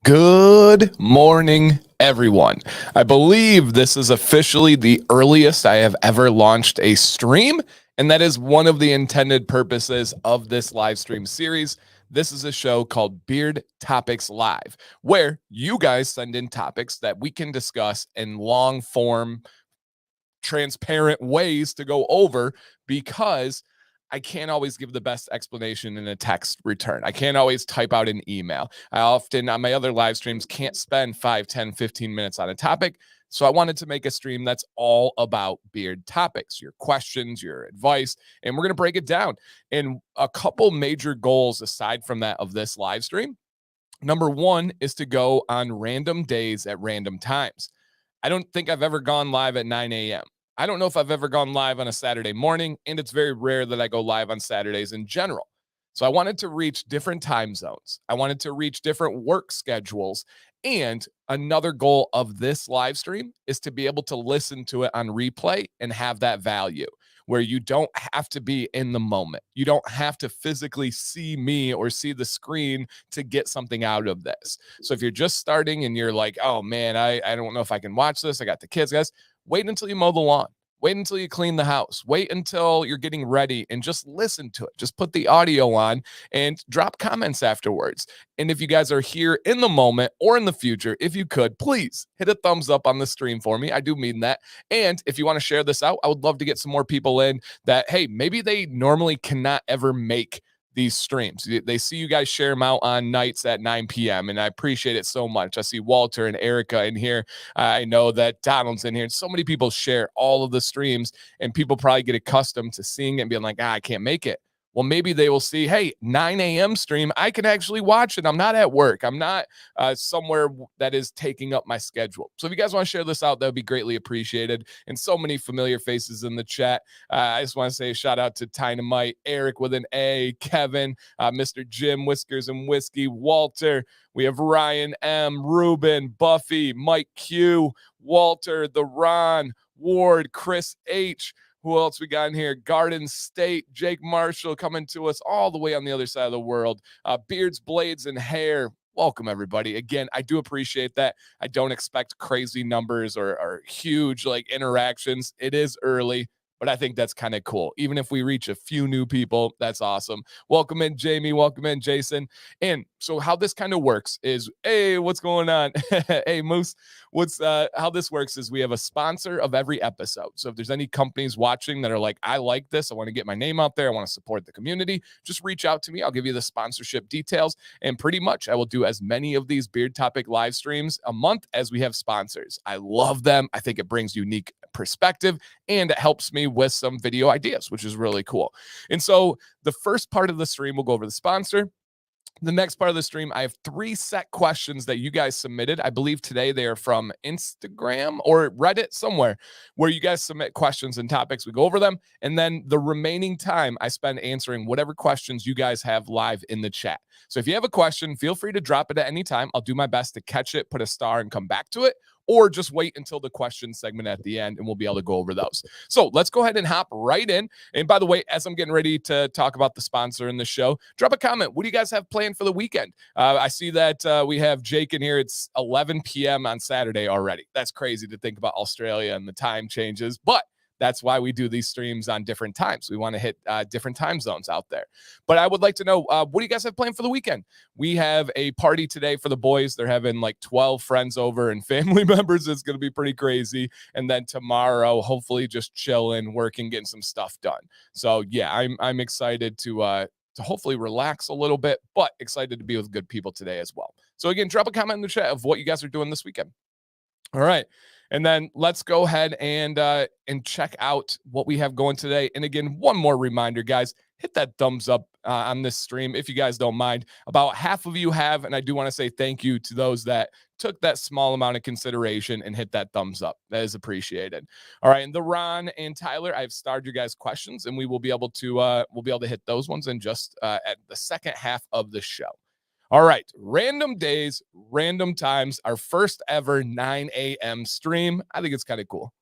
Good morning, everyone. I believe this is officially the earliest I have ever launched a stream, and that is one of the intended purposes of this live stream series. This is a show called Beard Topics Live, where you guys send in topics that we can discuss in long form transparent ways to go over because I can't always give the best explanation in a text return. I can't always type out an email. I often on my other live streams can't spend 5, 10, 15 minutes on a topic. So I wanted to make a stream that's all about beard topics, your questions, your advice, and we're going to break it down. And a couple major goals aside from that of this live stream. Number one is to go on random days at random times. I don't think I've ever gone live at 9 a.m. I don't know if I've ever gone live on a Saturday morning, and it's very rare that I go live on Saturdays in general. So I wanted to reach different time zones. I wanted to reach different work schedules. And another goal of this live stream is to be able to listen to it on replay and have that value where you don't have to be in the moment. You don't have to physically see me or see the screen to get something out of this. So if you're just starting and you're like, oh man, I don't know if I can watch this. I got the kids, guys. Wait until you mow the lawn. Wait until you clean the house. Wait until you're getting ready and just listen to it. Just put the audio on and drop comments afterwards. And if you guys are here in the moment or in the future, if you could, please hit a thumbs up on the stream for me. I do mean that. And if you want to share this out, I would love to get some more people in that, hey, maybe they normally cannot ever make these streams. They see you guys share them out on nights at 9 p.m. And I appreciate it so much. I see Walter and Erica in here. I know that Donald's in here. And so many people share all of the streams, and people probably get accustomed to seeing it and being like, I can't make it. Well, maybe they will see, hey, 9 a.m. stream, I can actually watch it. I'm not at work. I'm not somewhere that is taking up my schedule. So if you guys want to share this out, that would be greatly appreciated. And so many familiar faces in the chat. I just want to say a shout out to Dynamite, Eric with an A, Kevin, Mr. Jim, Whiskers and Whiskey, Walter. We have Ryan M, Ruben, Buffy, Mike Q, Walter, the Ron, Ward, Chris H. Who else we got in here? Garden State, Jake Marshall coming to us all the way on the other side of the world. Beards, Blades, and Hair. Welcome, everybody. Again, I do appreciate that. I don't expect crazy numbers or huge like interactions. It is early, but I think that's kind of cool. Even if we reach a few new people, that's awesome. Welcome in, Jamie. Welcome in, Jason. And so how this kind of works is, hey, what's going on? Hey, Moose. How this works is we have a sponsor of every episode. So if there's any companies watching that are like, I like this, I want to get my name out there, I want to support the community, just reach out to me. I'll give you the sponsorship details. And pretty much I will do as many of these beard topic live streams a month as we have sponsors. I love them. I think it brings unique perspective and it helps me with some video ideas, which is really cool. And so the first part of the stream will go over the sponsor. The next part of the stream, I have 3 set questions that you guys submitted. I believe today they are from Instagram or Reddit, somewhere where you guys submit questions and topics. We go over them. And then the remaining time I spend answering whatever questions you guys have live in the chat. So if you have a question, feel free to drop it at any time. I'll do my best to catch it, put a star, and come back to it. Or just wait until the question segment at the end and we'll be able to go over those. So let's go ahead and hop right in. And by the way, as I'm getting ready to talk about the sponsor in the show, drop a comment. What do you guys have planned for the weekend? I see that we have Jake in here. It's 11 p.m. on Saturday already. That's crazy to think about Australia and the time changes, but that's why we do these streams on different times. We want to hit different time zones out there. But I would like to know, what do you guys have planned for the weekend? We have a party today for the boys. They're having like 12 friends over and family members. It's going to be pretty crazy. And then tomorrow, hopefully just chilling, working, getting some stuff done. So yeah, I'm excited to hopefully relax a little bit, but excited to be with good people today as well. So again, drop a comment in the chat of what you guys are doing this weekend. All right. And then let's go ahead and check out what we have going today. And again, one more reminder, guys, hit that thumbs up on this stream if you guys don't mind. About half of you have, and I do want to say thank you to those that took that small amount of consideration and hit that thumbs up. That is appreciated. All right, and the Ron and Tyler, I've starred your guys' questions, and we will be able to hit those ones in just at the second half of the show. All right, random days, random times, our first ever 9 a.m. stream. I think it's kind of cool.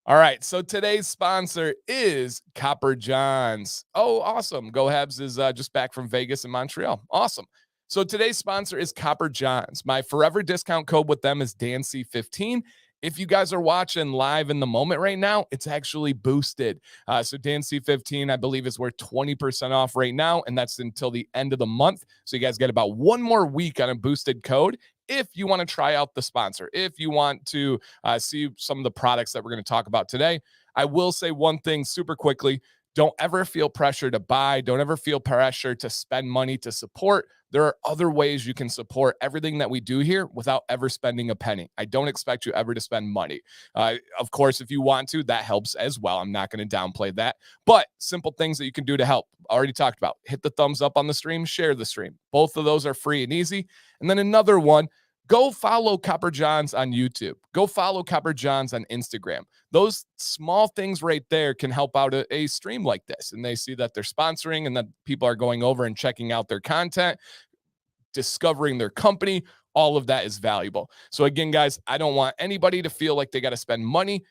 All right, so today's sponsor is Copper Johns. Oh, awesome. Go Habs is just back from Vegas and Montreal. Awesome. So today's sponsor is Copper Johns. My forever discount code with them is DanC15. If you guys are watching live in the moment right now, it's actually boosted. So DanC15, I believe, is worth 20% off right now, and that's until the end of the month. So you guys get about one more week on a boosted code if you want to try out the sponsor, if you want to see some of the products that we're going to talk about today. I will say one thing super quickly. Don't ever feel pressure to buy. Don't ever feel pressure to spend money to support. There are other ways you can support everything that we do here without ever spending a penny. I don't expect you ever to spend money. Of course, if you want to, that helps as well. I'm not going to downplay that. But simple things that you can do to help. Already talked about. Hit the thumbs up on the stream, share the stream. Both of those are free and easy. And then another one, go follow Copper Johns on YouTube. Go follow Copper Johns on Instagram. Those small things right there can help out a stream like this. And they see that they're sponsoring and that people are going over and checking out their content, discovering their company. All of that is valuable. So again, guys, I don't want anybody to feel like they got to spend money.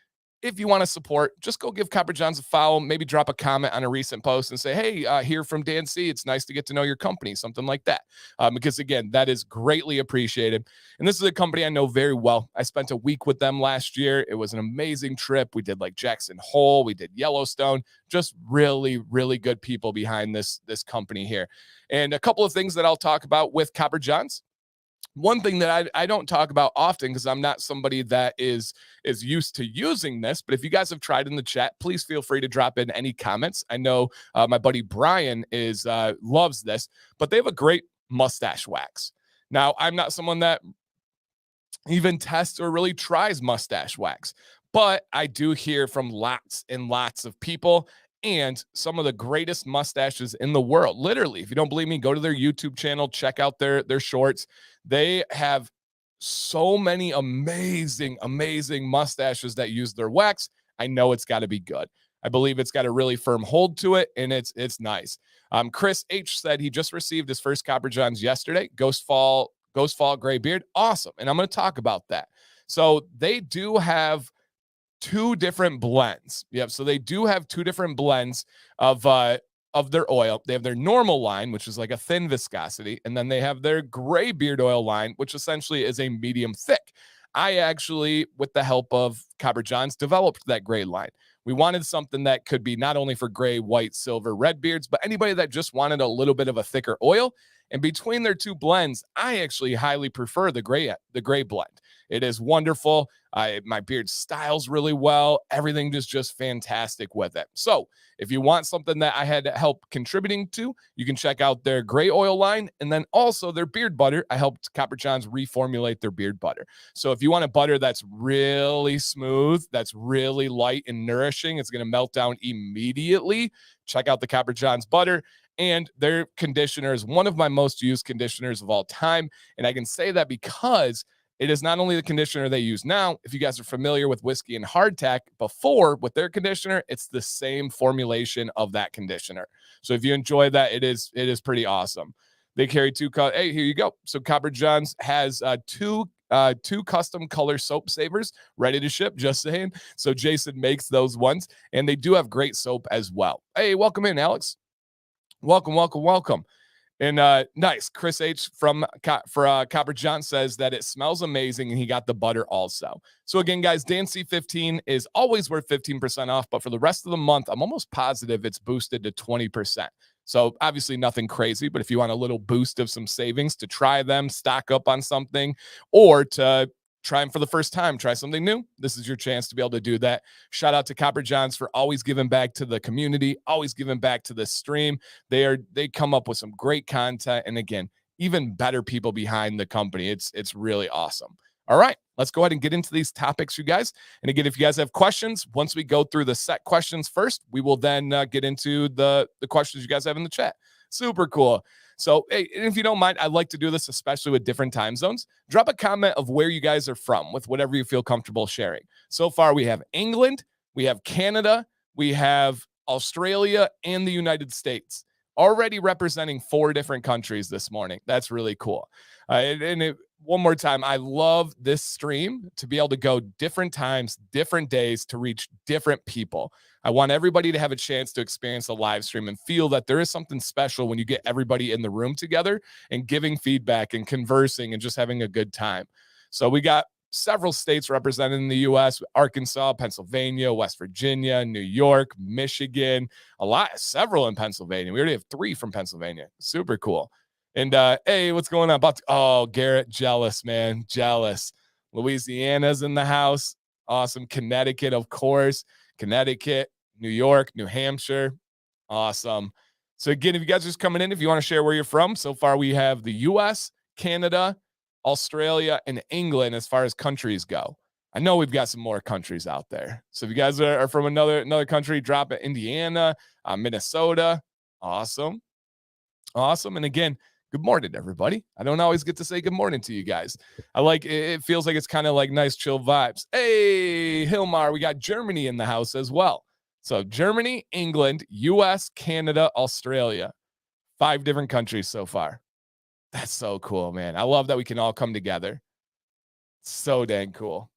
If you want to support, just go give Copper Johns a follow, maybe drop a comment on a recent post and say, hey, here from Dan C. It's nice to get to know your company, something like that. Because again, that is greatly appreciated. And this is a company I know very well. I spent a week with them last year. It was an amazing trip. We did like Jackson Hole, we did Yellowstone, just really, really good people behind this company here. And a couple of things that I'll talk about with Copper Johns. One thing that I don't talk about often because I'm not somebody that is used to using this, but if you guys have tried in the chat, please feel free to drop in any comments. I know my buddy Brian loves this, but they have a great mustache wax. Now, I'm not someone that even tests or really tries mustache wax, but I do hear from lots and lots of people and some of the greatest mustaches in the world. Literally, if you don't believe me, go to their YouTube channel, check out their shorts. They have so many amazing, amazing mustaches that use their wax. I know it's got to be good. I believe it's got a really firm hold to it, and it's nice. Chris H said he just received his first Copper Johns yesterday. Ghost Fall Gray Beard. Awesome. And I'm going to talk about that. So they do have two different blends. Yep. So they do have two different blends of their oil. They have their normal line, which is like a thin viscosity, and then they have their gray beard oil line, which essentially is a medium thick. I actually, with the help of Copper Johns, developed that gray line. We wanted something that could be not only for gray, white, silver, red beards, but anybody that just wanted a little bit of a thicker oil. And between their two blends, I actually highly prefer the gray blend. It is wonderful. My beard styles really well. Everything is just fantastic with it. So if you want something that I had help contributing to, you can check out their gray oil line and then also their beard butter. I helped Copper Johns reformulate their beard butter. So if you want a butter that's really smooth, that's really light and nourishing, it's going to melt down immediately, check out the Copper Johns butter. And their conditioner is one of my most used conditioners of all time. And I can say that because it is not only the conditioner they use now. If you guys are familiar with whiskey and hardtack before with their conditioner, it's the same formulation of that conditioner. So if you enjoy that, it is pretty awesome. They carry two. Hey, here you go. So Copper Johns has two custom color soap savers ready to ship. Just saying. So Jason makes those ones, and they do have great soap as well. Hey, welcome in, Alex. Welcome. And nice. Chris H for Copper John says that it smells amazing and he got the butter also. So again, guys, DanC15 is always worth 15% off, but for the rest of the month, I'm almost positive it's boosted to 20%. So obviously nothing crazy, but if you want a little boost of some savings to try them, stock up on something, or to try them for the first time, try something new, this is your chance to be able to do that. Shout out to Copper Johns for always giving back to the community, always giving back to the stream. They come up with some great content, and again, even better people behind the company. It's really awesome. All right, let's go ahead and get into these topics, you guys. And again, if you guys have questions, once we go through the set questions first, we will then get into the questions you guys have in the chat. Super cool. So, hey, if you don't mind, I'd like to do this, especially with different time zones. Drop a comment of where you guys are from with whatever you feel comfortable sharing. So far, we have England, we have Canada, we have Australia, and the United States. Already representing 4 different countries this morning. That's really cool. one more time, I love this stream to be able to go different times, different days to reach different people. I want everybody to have a chance to experience a live stream and feel that there is something special when you get everybody in the room together and giving feedback and conversing and just having a good time. So we got several states represented in the U.S. Arkansas, Pennsylvania, West Virginia, New York, Michigan, several in Pennsylvania. We already have 3 from Pennsylvania. Super cool. And hey, what's going on? Garrett, jealous, man. Jealous. Louisiana's in the house. Awesome. Connecticut, of course. Connecticut, New York, New Hampshire. Awesome. So again, if you guys are just coming in, if you want to share where you're from, so far we have the US, Canada, Australia, and England as far as countries go. I know we've got some more countries out there. So if you guys are from another country, drop it. Indiana, Minnesota. Awesome. Awesome. And again, good morning, everybody. I don't always get to say good morning to you guys. I like it. Feels like it's kind of like nice, chill vibes. Hey, Hilmar, we got Germany in the house as well. So Germany, England, US, Canada, Australia. 5 different countries so far. That's so cool, man. I love that we can all come together. So dang cool.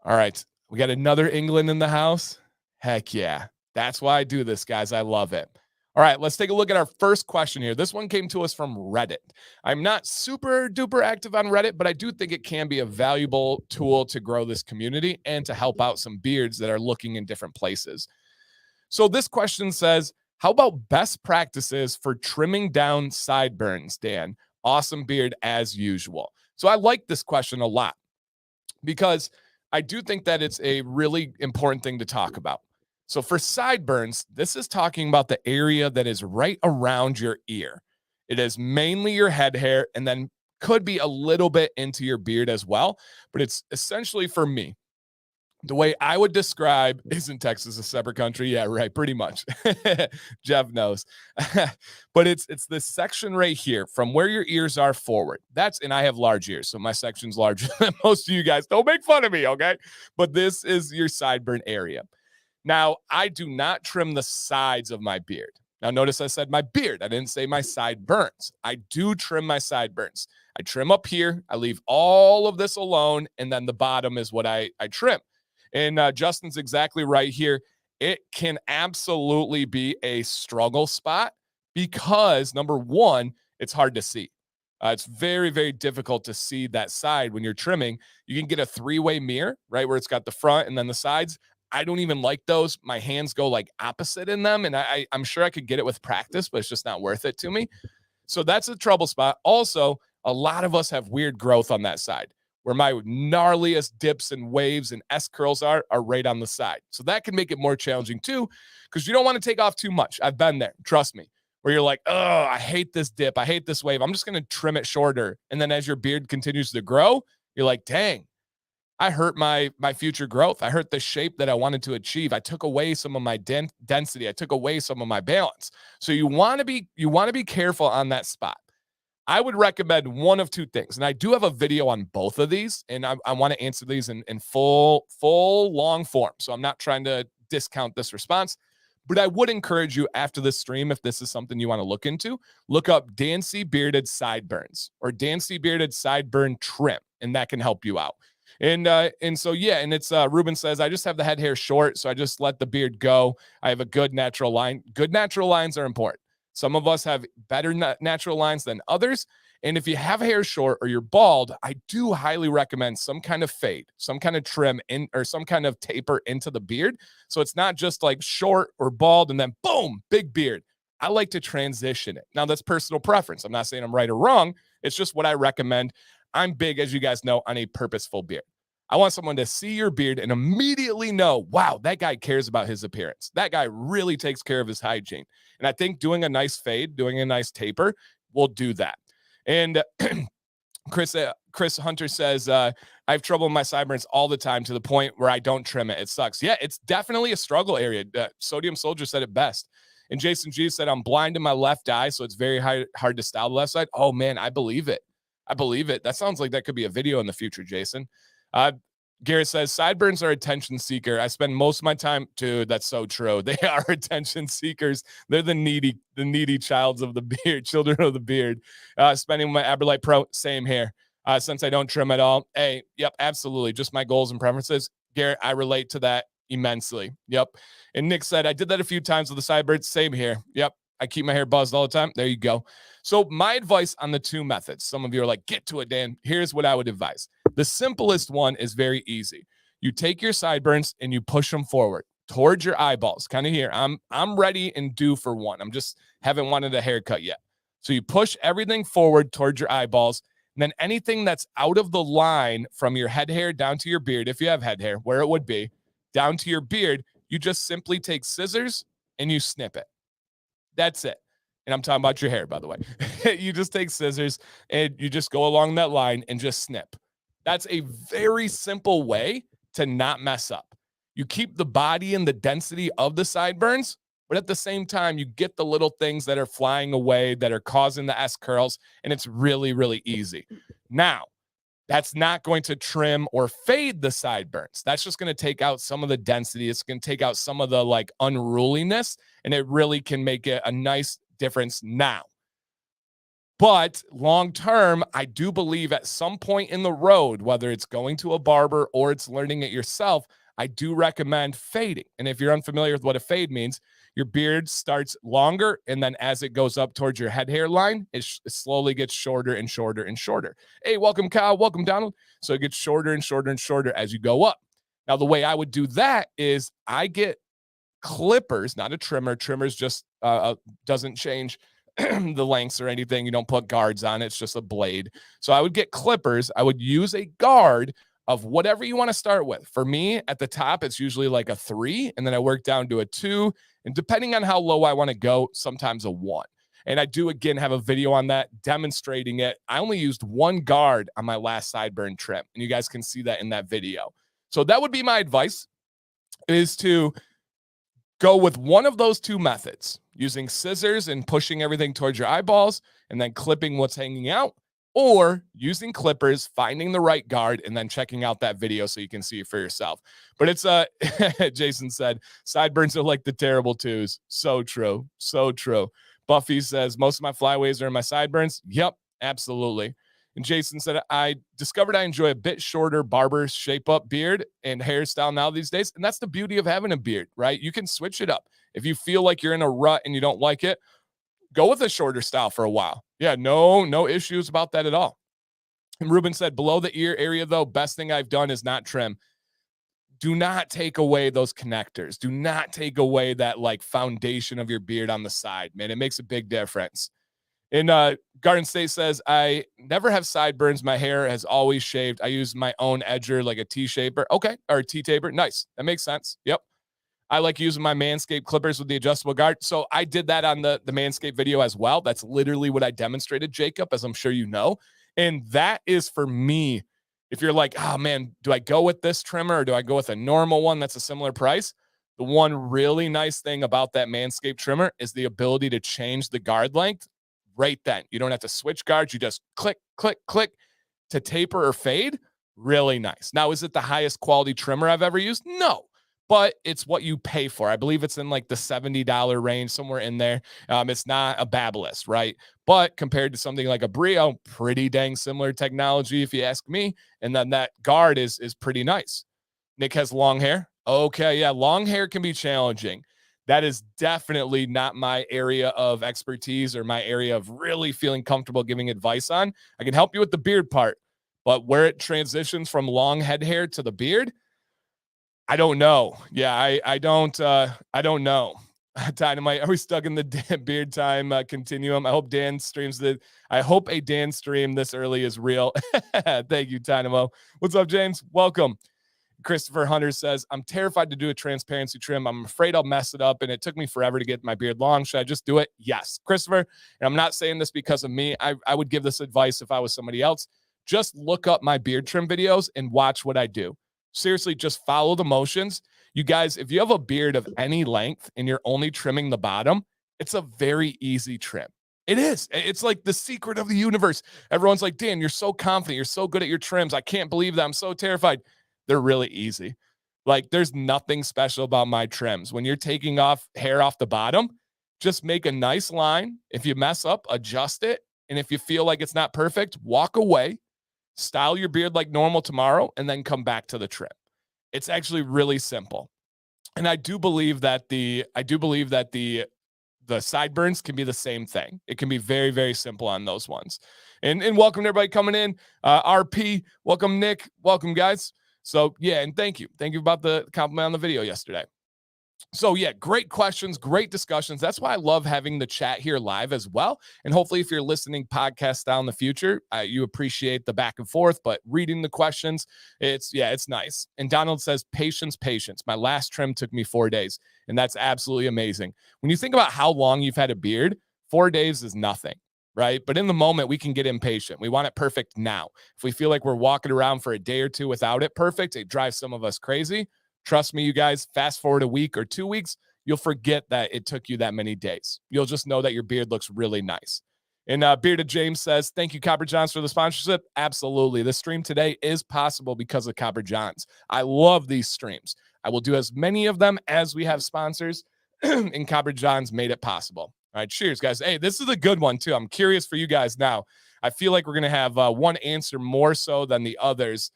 All right. We got another England in the house. Heck yeah. That's why I do this, guys. I love it. All right, let's take a look at our first question here. This one came to us from Reddit. I'm not super duper active on Reddit, but I do think it can be a valuable tool to grow this community and to help out some beards that are looking in different places. So this question says, how about best practices for trimming down sideburns, Dan? Awesome beard as usual. So I like this question a lot because I do think that it's a really important thing to talk about. So for sideburns, this is talking about the area that is right around your ear. It is mainly your head hair and then could be a little bit into your beard as well. But it's essentially, for me, the way I would describe, isn't Texas a separate country? Yeah, right. Pretty much. Jeff knows. But it's this section right here from where your ears are forward. And I have large ears, so my section's larger than most of you guys. Don't make fun of me, okay? But this is your sideburn area. Now, I do not trim the sides of my beard. Now, notice I said my beard. I didn't say my sideburns. I do trim my sideburns. I trim up here. I leave all of this alone, and then the bottom is what I trim. And Justin's exactly right here. It can absolutely be a struggle spot because, number one, it's hard to see. It's very, very difficult to see that side when you're trimming. You can get a 3-way mirror, right, where it's got the front and then the sides. I don't even like those. My hands go like opposite in them. And I'm sure I could get it with practice, but it's just not worth it to me. So that's a trouble spot. Also, a lot of us have weird growth on that side where my gnarliest dips and waves and S curls are right on the side. So that can make it more challenging too, because you don't want to take off too much. I've been there. Trust me. Where you're like, oh, I hate this dip. I hate this wave. I'm just going to trim it shorter. And then as your beard continues to grow, you're like, dang, I hurt my future growth. I hurt the shape that I wanted to achieve. I took away some of my density. I took away some of my balance. So you want to be careful on that spot. I would recommend one of 2 things. And I do have a video on both of these, and I want to answer these in full long form. So I'm not trying to discount this response, but I would encourage you after this stream, if this is something you want to look into, look up Dancy Bearded Sideburns or Dancy Bearded Sideburn Trim, and that can help you out. And so, yeah, and it's Ruben says, I just have the head hair short, so I just let the beard go. I have a good natural line. Good natural lines are important. Some of us have better natural lines than others. And if you have hair short or you're bald, I do highly recommend some kind of fade, some kind of trim in, or some kind of taper into the beard. So it's not just like short or bald and then boom, big beard. I like to transition it. Now that's personal preference. I'm not saying I'm right or wrong. It's just what I recommend. I'm big, as you guys know, on a purposeful beard. I want someone to see your beard and immediately know, wow, that guy cares about his appearance. That guy really takes care of his hygiene. And I think doing a nice fade, doing a nice taper will do that. And Chris Hunter says, I have trouble with my sideburns all the time to the point where I don't trim it. It sucks. Yeah, it's definitely a struggle area. Sodium Soldier said it best. And Jason G said, I'm blind in my left eye, so it's very hard to style the left side. Oh, man, I believe it. I believe it. That sounds like that could be a video in the future, Jason. Garrett says, sideburns are attention seeker. I spend most of my time, dude, that's so true. They are attention seekers. They're the needy childs of the beard, children of the beard. Spending my Aberlite Pro, same here. since I don't trim at all. Hey, yep, absolutely. Just my goals and preferences. Garrett, I relate to that immensely. Yep. And Nick said, I did that a few times with the sideburns. Same here. Yep. I keep my hair buzzed all the time. There you go. So my advice on the two methods, some of you are like, get to it, Dan. Here's what I would advise. The simplest one is very easy. You take your sideburns and you push them forward towards your eyeballs. Kind of here. I'm ready and due for one. I'm just haven't wanted a haircut yet. So you push everything forward towards your eyeballs. And then anything that's out of the line from your head hair down to your beard, if you have head hair, where it would be, down to your beard, you just simply take scissors and you snip it. That's it. And I'm talking about your hair, by the way. You just take scissors and you just go along that line and just snip. That's a very simple way to not mess up. You keep the body and the density of the sideburns, but at the same time, you get the little things that are flying away that are causing the S curls, and it's really, really easy. Now, that's not going to trim or fade the sideburns. That's just going to take out some of the density. It's going to take out some of the like unruliness, and it really can make it a nice difference now. But long term, I do believe at some point in the road, whether it's going to a barber or it's learning it yourself, I do recommend fading. And if you're unfamiliar with what a fade means, your beard starts longer, and then as it goes up towards your head hairline, it slowly gets shorter and shorter and shorter. Hey, welcome, Kyle. Welcome, Donald. So it gets shorter and shorter and shorter as you go up. Now, the way I would do that is I get clippers, not a trimmer. Trimmers just doesn't change the lengths or anything. You don't put guards on it. It's just a blade. So I would get clippers. I would use a guard of whatever you want to start with. For me, at the top, it's usually like a 3, and then I work down to a 2. And depending on how low I want to go, sometimes a 1. And I do, again, have a video on that demonstrating it. I only used one guard on my last sideburn trim, and you guys can see that in that video. So that would be my advice, is to go with one of those two methods, using scissors and pushing everything towards your eyeballs and then clipping what's hanging out, or using clippers, finding the right guard, and then checking out that video so you can see it for yourself. But it's Jason said, sideburns are like the terrible twos. So true. So true. Buffy says, most of my flyaways are in my sideburns. Yep, absolutely. And Jason said, I discovered I enjoy a bit shorter barber shape up beard and hairstyle now these days. And that's the beauty of having a beard, right? You can switch it up. If you feel like you're in a rut and you don't like it, go with a shorter style for a while. Yeah, no issues about that at all. And Ruben said, below the ear area, though, best thing I've done is not trim. Do not take away those connectors. Do not take away that like foundation of your beard on the side, man. It makes a big difference. And Garden State says, I never have sideburns. My hair has always shaved. I use my own edger, like a T-shaper. Okay, or a T-taper. Nice. That makes sense. Yep. I like using my Manscaped clippers with the adjustable guard. So I did that on the Manscaped video as well. That's literally what I demonstrated, Jacob, as I'm sure you know. And that is for me. If you're like, oh man, do I go with this trimmer or do I go with a normal one that's a similar price? The one really nice thing about that Manscaped trimmer is the ability to change the guard length right then. You don't have to switch guards. You just click, click, click to taper or fade. Really nice. Now, is it the highest quality trimmer I've ever used? No. But it's what you pay for. I believe it's in like the $70 range, somewhere in there. It's not a Babyliss, right? But compared to something like a Brio, pretty dang similar technology, if you ask me. And then that guard is pretty nice. Nick has long hair. Okay, yeah, long hair can be challenging. That is definitely not my area of expertise or my area of really feeling comfortable giving advice on. I can help you with the beard part, but where it transitions from long head hair to the beard, I don't know. Yeah, I don't know. Dynamite, are we stuck in the beard time continuum? I hope Dan streams I hope a Dan stream this early is real. Thank you, Dynamo. What's up, James? Welcome. Christopher Hunter says, I'm terrified to do a transparency trim. I'm afraid I'll mess it up, and it took me forever to get my beard long. Should I just do it? Yes. Christopher, and I'm not saying this because of me. I would give this advice if I was somebody else. Just look up my beard trim videos and watch what I do. Seriously, just follow the motions. You guys, if you have a beard of any length and you're only trimming the bottom, it's a very easy trim. It is. It's like the secret of the universe. Everyone's like, Dan, you're so confident. You're so good at your trims. I can't believe that. I'm so terrified. They're really easy. Like, there's nothing special about my trims. When you're taking off hair off the bottom, just make a nice line. If you mess up, adjust it. And if you feel like it's not perfect, walk away. style your beard like normal tomorrow, and then come back to the trim. It's actually really simple. And I do believe that the sideburns can be the same thing. It can be very, very simple on those ones. And welcome to everybody coming in. RP, welcome Nick, welcome guys. So yeah, and thank you about the compliment on the video yesterday. So yeah, great questions, great discussions. That's why I love having the chat here live as well. And hopefully if you're listening podcast down the future, you appreciate the back and forth, but reading the questions, it's nice. And Donald says, patience. My last trim took me 4 days. And that's absolutely amazing. When you think about how long you've had a beard, 4 days is nothing, right? But in the moment, we can get impatient. We want it perfect now. If we feel like we're walking around for a day or two without it perfect, it drives some of us crazy. Trust me, you guys, fast forward a week or 2 weeks, you'll forget that it took you that many days. You'll just know that your beard looks really nice. And Bearded James says, thank you, Copper Johns, for the sponsorship. Absolutely. This stream today is possible because of Copper Johns. I love these streams. I will do as many of them as we have sponsors, and Copper Johns made it possible. All right, cheers, guys. Hey, this is a good one, too. I'm curious for you guys now. I feel like we're going to have one answer more so than the others.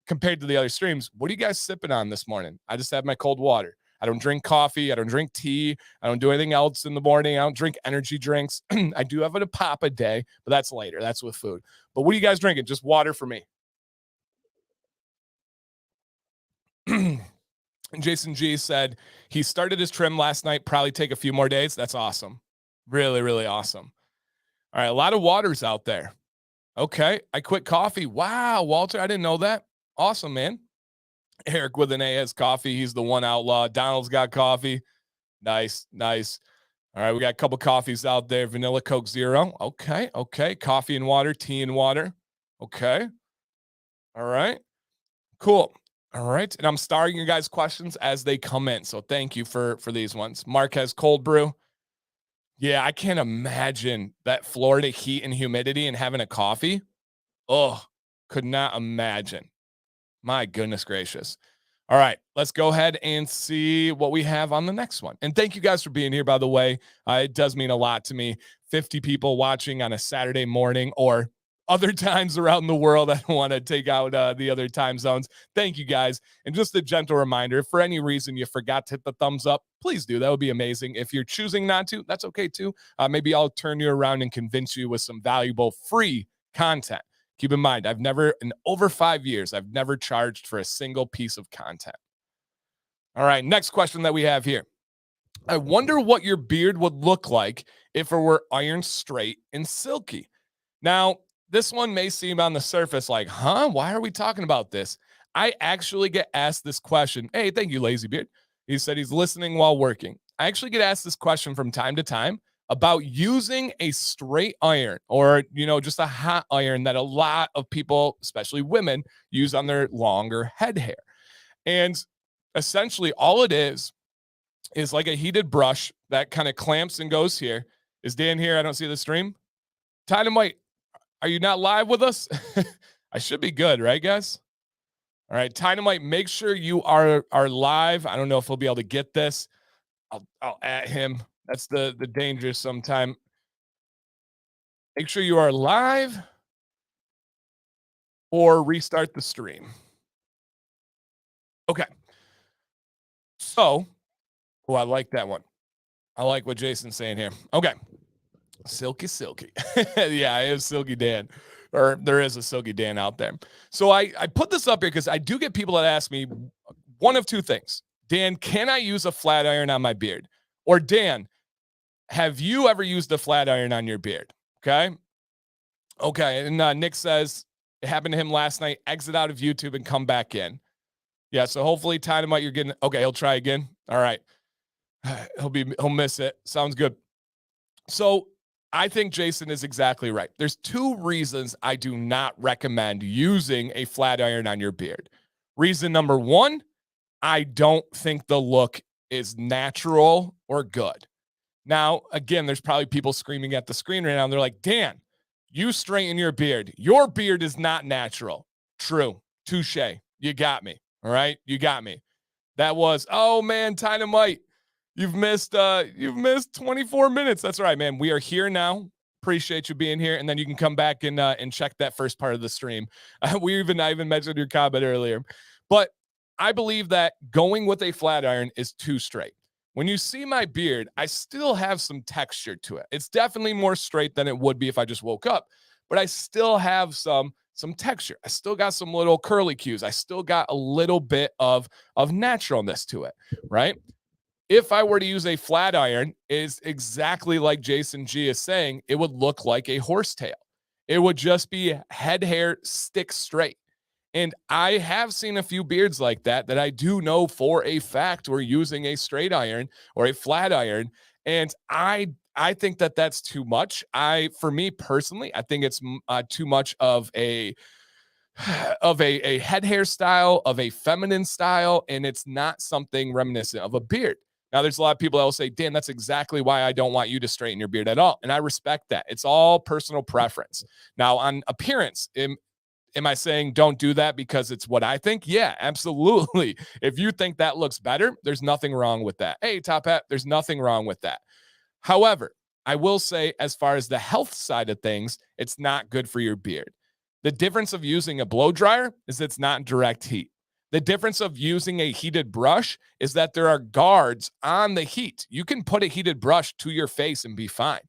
Compared to the other streams, what are you guys sipping on this morning? I just have my cold water. I don't drink coffee. I don't drink tea. I don't do anything else in the morning. I don't drink energy drinks. I do have a pop a day, but that's later. That's with food. But what are you guys drinking? Just water for me. And Jason G said he started his trim last night. Probably take a few more days. That's awesome. Really, really awesome. All right. A lot of waters out there. Okay. I quit coffee. Wow, Walter. I didn't know that. Awesome, man. Eric with an A has coffee. He's the one outlaw. Donald's got coffee. Nice. All right, we got a couple coffees out there. Vanilla Coke Zero. Okay. Coffee and water, tea and water. Okay. All right. Cool. All right. And I'm starring your guys' questions as they come in. So thank you for these ones. Mark has cold brew. Yeah, I can't imagine that Florida heat and humidity and having a coffee. Oh, could not imagine. My goodness gracious. All right, let's go ahead and see what we have on the next one. And thank you guys for being here, by the way. It does mean a lot to me. 50 people watching on a Saturday morning or other times around the world. I don't want to take out the other time zones. Thank you guys. And just a gentle reminder, if for any reason you forgot to hit the thumbs up, please do. That would be amazing. If you're choosing not to, that's okay too. Maybe I'll turn you around and convince you with some valuable free content. Keep in mind, in over 5 years, I've never charged for a single piece of content. All right, next question that we have here. I wonder what your beard would look like if it were iron straight and silky. Now, this one may seem on the surface like, why are we talking about this? I actually get asked this question. Hey, thank you, Lazy Beard. He said he's listening while working. I actually get asked this question from time to time about using a straight iron or, just a hot iron that a lot of people, especially women, use on their longer head hair. And essentially all it is like a heated brush that kind of clamps and goes here. Is Dan here? I don't see the stream. Dynamite, are you not live with us? I should be good, right, guys? All right, Dynamite, make sure you are live. I don't know if we'll be able to get this. I'll at him. That's the danger sometime. Make sure you are live or restart the stream. Okay. So, I like that one. I like what Jason's saying here. Okay. Silky. Yeah, I have Silky Dan. Or there is a Silky Dan out there. So I put this up here because I do get people that ask me one of two things. Dan, can I use a flat iron on my beard? Or Dan, have you ever used a flat iron on your beard? Okay. And Nick says it happened to him last night. Exit out of YouTube and come back in. Yeah. So hopefully Dynamite, you're getting, okay. He'll try again. All right. He'll miss it. Sounds good. So I think Jason is exactly right. There's two reasons I do not recommend using a flat iron on your beard. Reason number one, I don't think the look is natural or good. Now, again, there's probably people screaming at the screen right now. And they're like, Dan, you straighten your beard. Your beard is not natural. True. Touche. You got me. All right. You got me. That was, oh man, Dynamite. You've missed 24 minutes. That's right, man. We are here now. Appreciate you being here. And then you can come back and check that first part of the stream. I even mentioned your comment earlier. But I believe that going with a flat iron is too straight. When you see my beard, I still have some texture to it. It's definitely more straight than it would be if I just woke up, but I still have some texture. I still got some little curly cues. I still got a little bit of naturalness to it, right? If I were to use a flat iron, is exactly like Jason G is saying, it would look like a horsetail. It would just be head hair stick straight. And I have seen a few beards like that I do know for a fact were using a straight iron or a flat iron. And I think that that's too much. For me personally, I think it's too much of a head hairstyle, of a feminine style, and it's not something reminiscent of a beard. Now, there's a lot of people that will say, Dan, that's exactly why I don't want you to straighten your beard at all. And I respect that. It's all personal preference. Now, on appearance, am I saying don't do that because it's what I think? Yeah, absolutely. If you think that looks better, there's nothing wrong with that. Hey, Top Hat, there's nothing wrong with that. However, I will say, as far as the health side of things, it's not good for your beard. The difference of using a blow dryer is it's not direct heat. The difference of using a heated brush is that there are guards on the heat. You can put a heated brush to your face and be fine.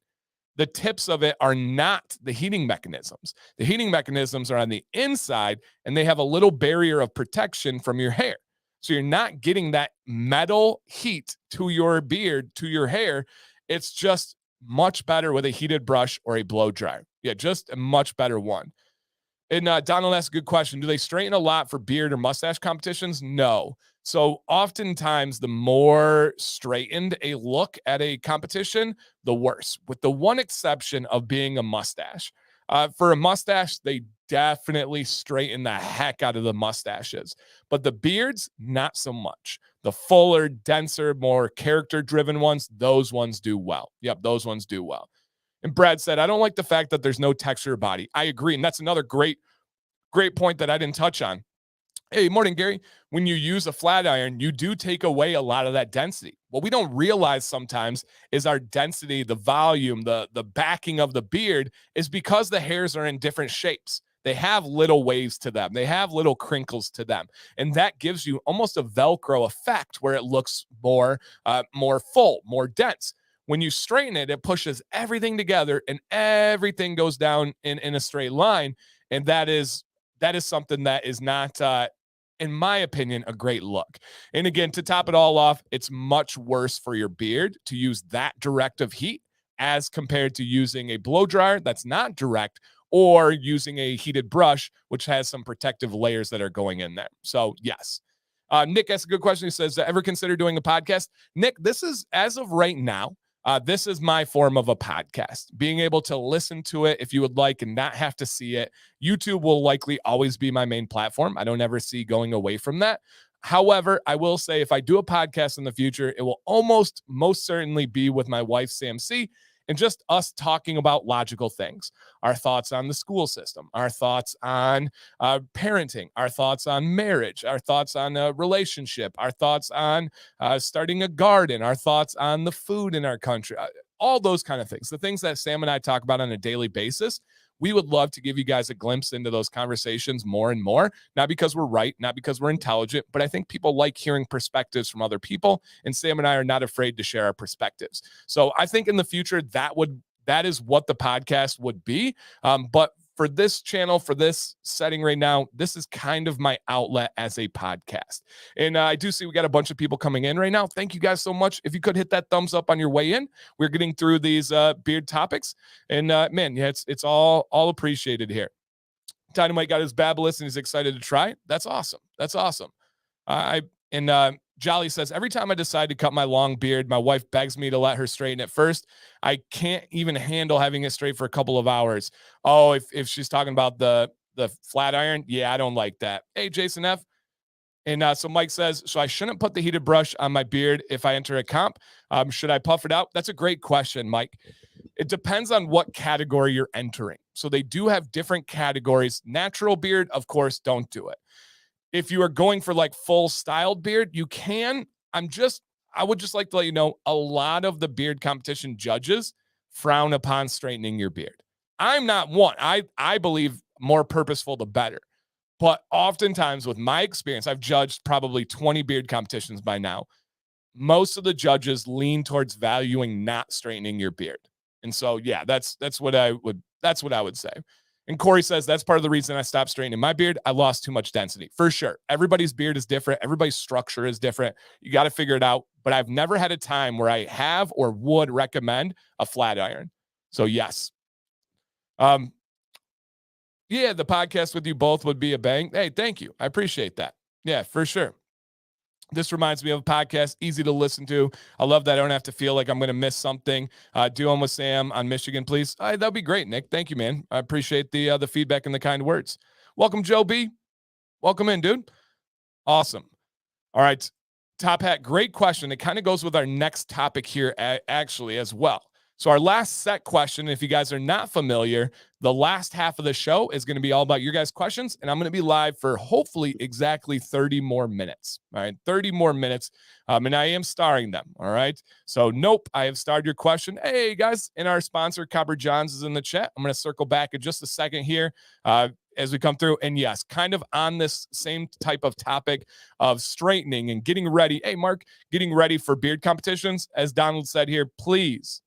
The tips of it are not the heating mechanisms. The heating mechanisms are on the inside, and they have a little barrier of protection from your hair. So you're not getting that metal heat to your beard, to your hair. It's just much better with a heated brush or a blow dryer. Yeah, just a much better one. And Donald asked a good question. Do they straighten a lot for beard or mustache competitions? No. So oftentimes, the more straightened a look at a competition, the worse, with the one exception of being a mustache. For a mustache, they definitely straighten the heck out of the mustaches. But the beards, not so much. The fuller, denser, more character-driven ones, those ones do well. Yep, those ones do well. And Brad said, I don't like the fact that there's no texture body. I agree. And that's another great point that I didn't touch on. Hey, morning, Gary. When you use a flat iron, you do take away a lot of that density. What we don't realize sometimes is our density, the volume, the backing of the beard is because the hairs are in different shapes. They have little waves to them. They have little crinkles to them. And that gives you almost a Velcro effect where it looks more full, more dense. When you straighten it, it pushes everything together and everything goes down in a straight line. And that is something that is not, in my opinion, a great look. And again, to top it all off, it's much worse for your beard to use that direct of heat as compared to using a blow dryer that's not direct, or using a heated brush, which has some protective layers that are going in there. So yes. Nick asked a good question. He says, ever consider doing a podcast? Nick, this is, as of right now, this is my form of a podcast, being able to listen to it if you would like and not have to see it. YouTube will likely always be my main platform. I don't ever see going away from that. However, I will say if I do a podcast in the future, it will most certainly be with my wife, Sam C., and just us talking about logical things, our thoughts on the school system, our thoughts on parenting, our thoughts on marriage, our thoughts on a relationship, our thoughts on starting a garden, our thoughts on the food in our country, all those kind of things, the things that Sam and I talk about on a daily basis. We would love to give you guys a glimpse into those conversations more and more, not because we're right, not because we're intelligent, but I think people like hearing perspectives from other people, and Sam and I are not afraid to share our perspectives. So I think in the future, that is what the podcast would be. But for this channel, for this setting right now, this is kind of my outlet as a podcast. And I do see we got a bunch of people coming in right now. Thank you guys so much. If you could hit that thumbs up on your way in, we're getting through these beard topics. And man, yeah, it's all appreciated here. Dynamite got his Babyliss and he's excited to try. That's awesome. That's awesome. Jolly says, every time I decide to cut my long beard, my wife begs me to let her straighten it first. I can't even handle having it straight for a couple of hours. Oh, if she's talking about the flat iron, yeah, I don't like that. Hey, Jason F. And so Mike says, so I shouldn't put the heated brush on my beard if I enter a comp. Should I puff it out? That's a great question, Mike. It depends on what category you're entering. So they do have different categories. Natural beard, of course, don't do it. If you are going for like full styled beard, you can. I would just like to let you know, a lot of the beard competition judges frown upon straightening your beard. I'm not one. I believe more purposeful the better. But oftentimes with my experience, I've judged probably 20 beard competitions by now. Most of the judges lean towards valuing not straightening your beard. And so, yeah, that's what I would say. And Corey says that's part of the reason I stopped straightening my beard. I lost too much density. For sure. Everybody's beard is different. Everybody's structure is different. You got to figure it out. But I've never had a time where I have or would recommend a flat iron. So yes. Yeah, the podcast with you both would be a bang. Hey, thank you. I appreciate that. Yeah, for sure. This reminds me of a podcast, easy to listen to. I love that I don't have to feel like I'm going to miss something. Do one with Sam on Michigan, please. That'd be great, Nick. Thank you, man. I appreciate the feedback and the kind words. Welcome, Joe B. Welcome in, dude. Awesome. All right. Top Hat, great question. It kind of goes with our next topic here actually as well. So our last set question, if you guys are not familiar, the last half of the show is going to be all about your guys' questions, and I'm going to be live for hopefully exactly 30 more minutes. All right, 30 more minutes, and I am starring them. All right, so nope, I have starred your question. Hey, guys, and our sponsor, Copper Johns, is in the chat. I'm going to circle back in just a second here as we come through. And yes, kind of on this same type of topic of straightening and getting ready. Hey, Mark, getting ready for beard competitions. As Donald said here, please,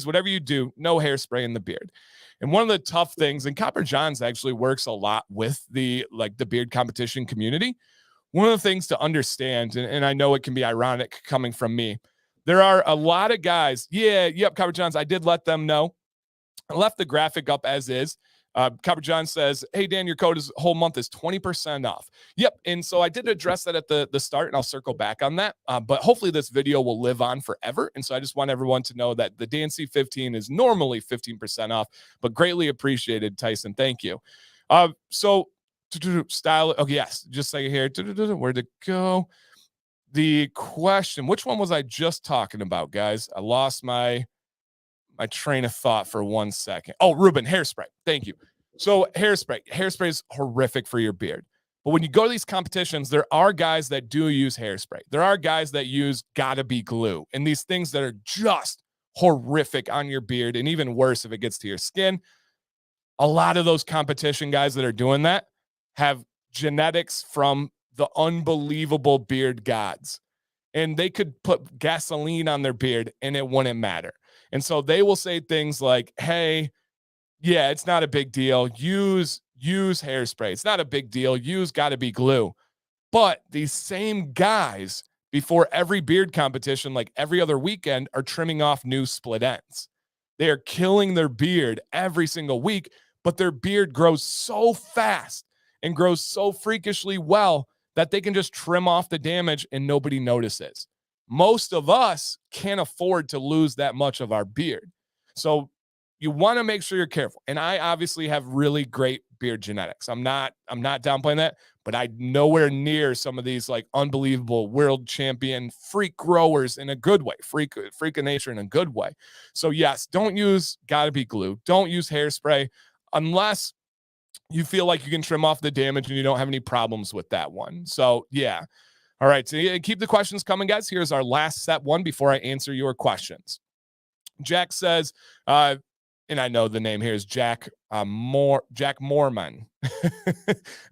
whatever you do, no hairspray in the beard. And one of the tough things, and Copper Johns actually works a lot with the beard competition community. One of the things to understand, and I know it can be ironic coming from me, there are a lot of guys. Copper Johns, I did let them know. I left the graphic up as is. Copper John says, hey, Dan, your code is whole month is 20% off. Yep. And so I did address that at the start, and I'll circle back on that. But hopefully this video will live on forever. And so I just want everyone to know that the Dan C15 is normally 15% off, but greatly appreciated, Tyson. Thank you. So style. Oh, yes. Just like here. Where'd it go? The question, which one was I just talking about, guys? I lost my train of thought for 1 second. Oh, Ruben, hairspray. Thank you. So hairspray is horrific for your beard. But when you go to these competitions, there are guys that do use hairspray. There are guys that use gotta be glue and these things that are just horrific on your beard, and even worse if it gets to your skin. A lot of those competition guys that are doing that have genetics from the unbelievable beard gods. And they could put gasoline on their beard and it wouldn't matter. And so they will say things like, hey, yeah, it's not a big deal. Use hairspray. It's not a big deal. Use gotta be glue. But these same guys before every beard competition, like every other weekend, are trimming off new split ends. They are killing their beard every single week, but their beard grows so fast and grows so freakishly well that they can just trim off the damage and nobody notices. Most of us can't afford to lose that much of our beard. So you want to make sure you're careful. And I obviously have really great beard genetics. I'm not downplaying that, but I'm nowhere near some of these like unbelievable world champion freak growers in a good way, freak of nature in a good way. So yes, don't use gotta be glue. Don't use hairspray unless you feel like you can trim off the damage and you don't have any problems with that one. So yeah. All right, so keep the questions coming, guys. Here's our last set one before I answer your questions. Jack says, and I know the name here is Jack Moorman,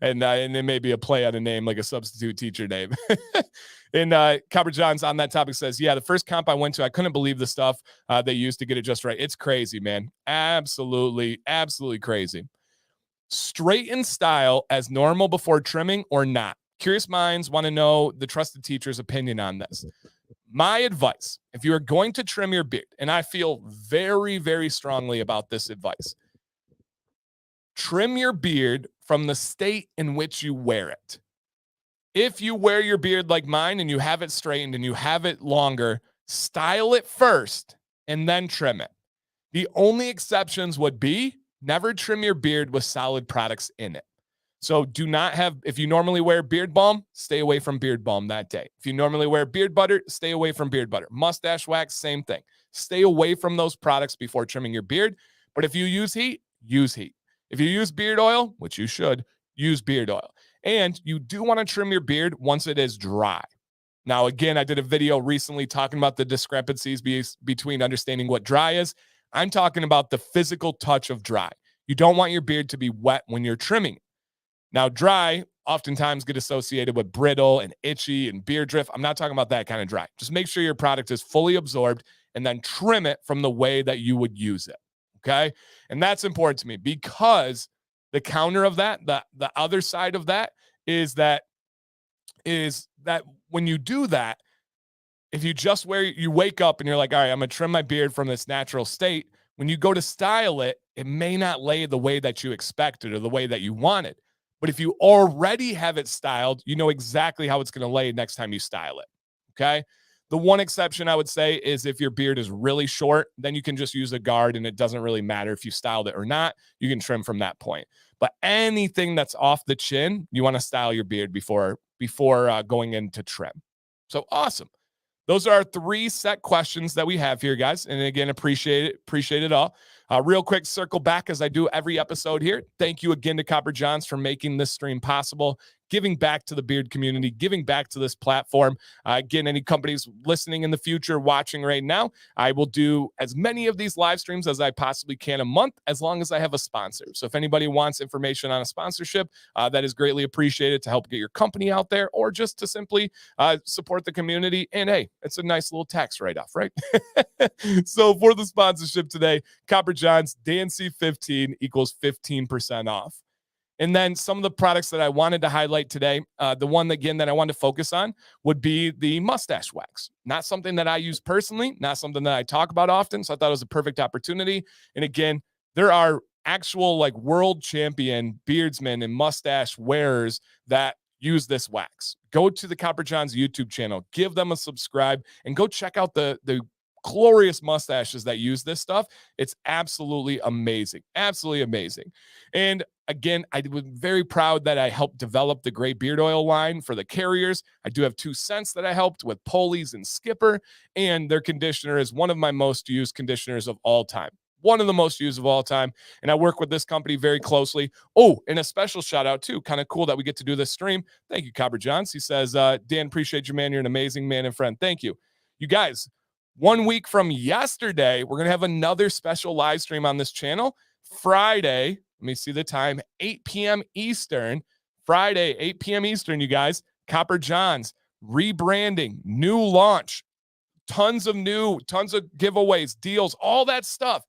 and it may be a play on a name like a substitute teacher name. And Copper Johns on that topic says, yeah, the first comp I went to, I couldn't believe the stuff they used to get it just right. It's crazy, man. Absolutely crazy. Straighten style as normal before trimming or not? Curious minds want to know the trusted teacher's opinion on this. My advice, if you are going to trim your beard, and I feel very, very strongly about this advice, trim your beard from the state in which you wear it. If you wear your beard like mine and you have it straightened and you have it longer, style it first and then trim it. The only exceptions would be never trim your beard with solid products in it. So do not have, if you normally wear beard balm, stay away from beard balm that day. If you normally wear beard butter, stay away from beard butter. Mustache wax, same thing. Stay away from those products before trimming your beard. But if you use heat, use heat. If you use beard oil, which you should, use beard oil. And you do want to trim your beard once it is dry. Now, again, I did a video recently talking about the discrepancies between understanding what dry is. I'm talking about the physical touch of dry. You don't want your beard to be wet when you're trimming. Now, dry oftentimes get associated with brittle and itchy and beard drift. I'm not talking about that kind of dry. Just make sure your product is fully absorbed and then trim it from the way that you would use it. Okay. And that's important to me because the counter of that, the other side of that is that when you do that, if you just you wake up and you're like, all right, I'm going to trim my beard from this natural state. When you go to style it, it may not lay the way that you expected or the way that you wanted. But if you already have it styled, you know exactly how it's going to lay next time you style it. Okay. The one exception I would say is if your beard is really short, then you can just use a guard and it doesn't really matter if you styled it or not. You can trim from that point. But anything that's off the chin, you want to style your beard before going into trim. So awesome. Those are our 3 set questions that we have here, guys. And again, appreciate it all. Real quick, circle back as I do every episode here. Thank you again to Copper Johns for making this stream possible, giving back to the beard community, giving back to this platform. Again, any companies listening in the future, watching right now, I will do as many of these live streams as I possibly can a month, as long as I have a sponsor. So if anybody wants information on a sponsorship, that is greatly appreciated to help get your company out there or just to simply support the community. And hey, it's a nice little tax write-off, right? So for the sponsorship today, Copper Johns, DNC 15 equals 15% off. And then some of the products that I wanted to highlight today, the one again that I wanted to focus on would be the mustache wax. Not something that I use personally, not something that I talk about often. So I thought it was a perfect opportunity. And again, there are actual like world champion beardsmen and mustache wearers that use this wax. Go to the Copper Johns YouTube channel, give them a subscribe, and go check out the glorious mustaches that use this stuff. It's absolutely amazing. Absolutely amazing. And again, I was very proud that I helped develop the gray beard oil line for the carriers. I do have 2 scents that I helped with, Polies and Skipper, and their conditioner is one of my most used conditioners of all time. One of the most used of all time. And I work with this company very closely. Oh, and a special shout out too. Kind of cool that we get to do this stream. Thank you, Copper Johns. He says, Dan, appreciate you, man. You're an amazing man and friend. Thank you. You guys, 1 week from yesterday, we're going to have another special live stream on this channel. Friday, let me see the time, 8 p.m. Eastern. Friday, 8 p.m. Eastern, you guys. Copper Johns, rebranding, new launch, tons of giveaways, deals, all that stuff.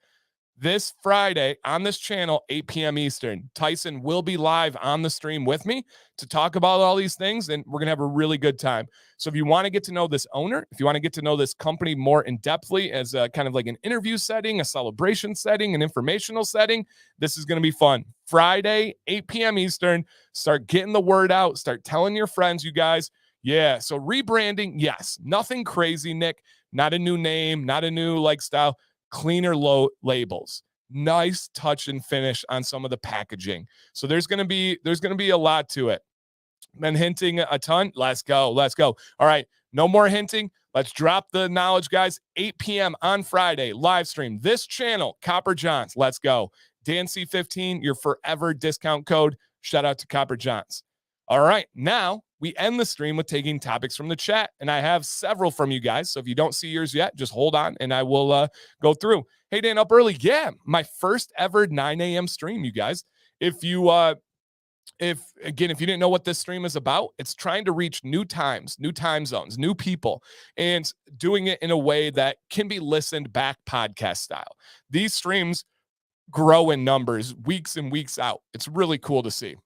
This Friday on this channel, 8 p.m. Eastern. Tyson will be live on the stream with me to talk about all these things, and we're going to have a really good time. So if you want to get to know this owner, if you want to get to know this company more in-depthly as a kind of like an interview setting, a celebration setting, an informational setting, this is going to be fun. Friday, 8 p.m. Eastern. Start getting the word out. Start telling your friends, you guys. Yeah, so rebranding, yes. Nothing crazy, Nick. Not a new name, not a new like style. Cleaner labels, nice touch and finish on some of the packaging. So there's going to be a lot to it. Been hinting a ton. Let's go. All right. No more hinting. Let's drop the knowledge, guys. 8 p.m. on Friday, live stream. This channel, Copper Johns. Let's go. DNC15, your forever discount code. Shout out to Copper Johns. All right. Now we end the stream with taking topics from the chat, and I have several from you guys. So if you don't see yours yet, just hold on and I will go through. Hey, Dan, up early. Yeah, my first ever 9 a.m. stream, you guys. If you didn't know what this stream is about, it's trying to reach new times, new time zones, new people, and doing it in a way that can be listened back podcast style. These streams grow in numbers weeks and weeks out. It's really cool to see.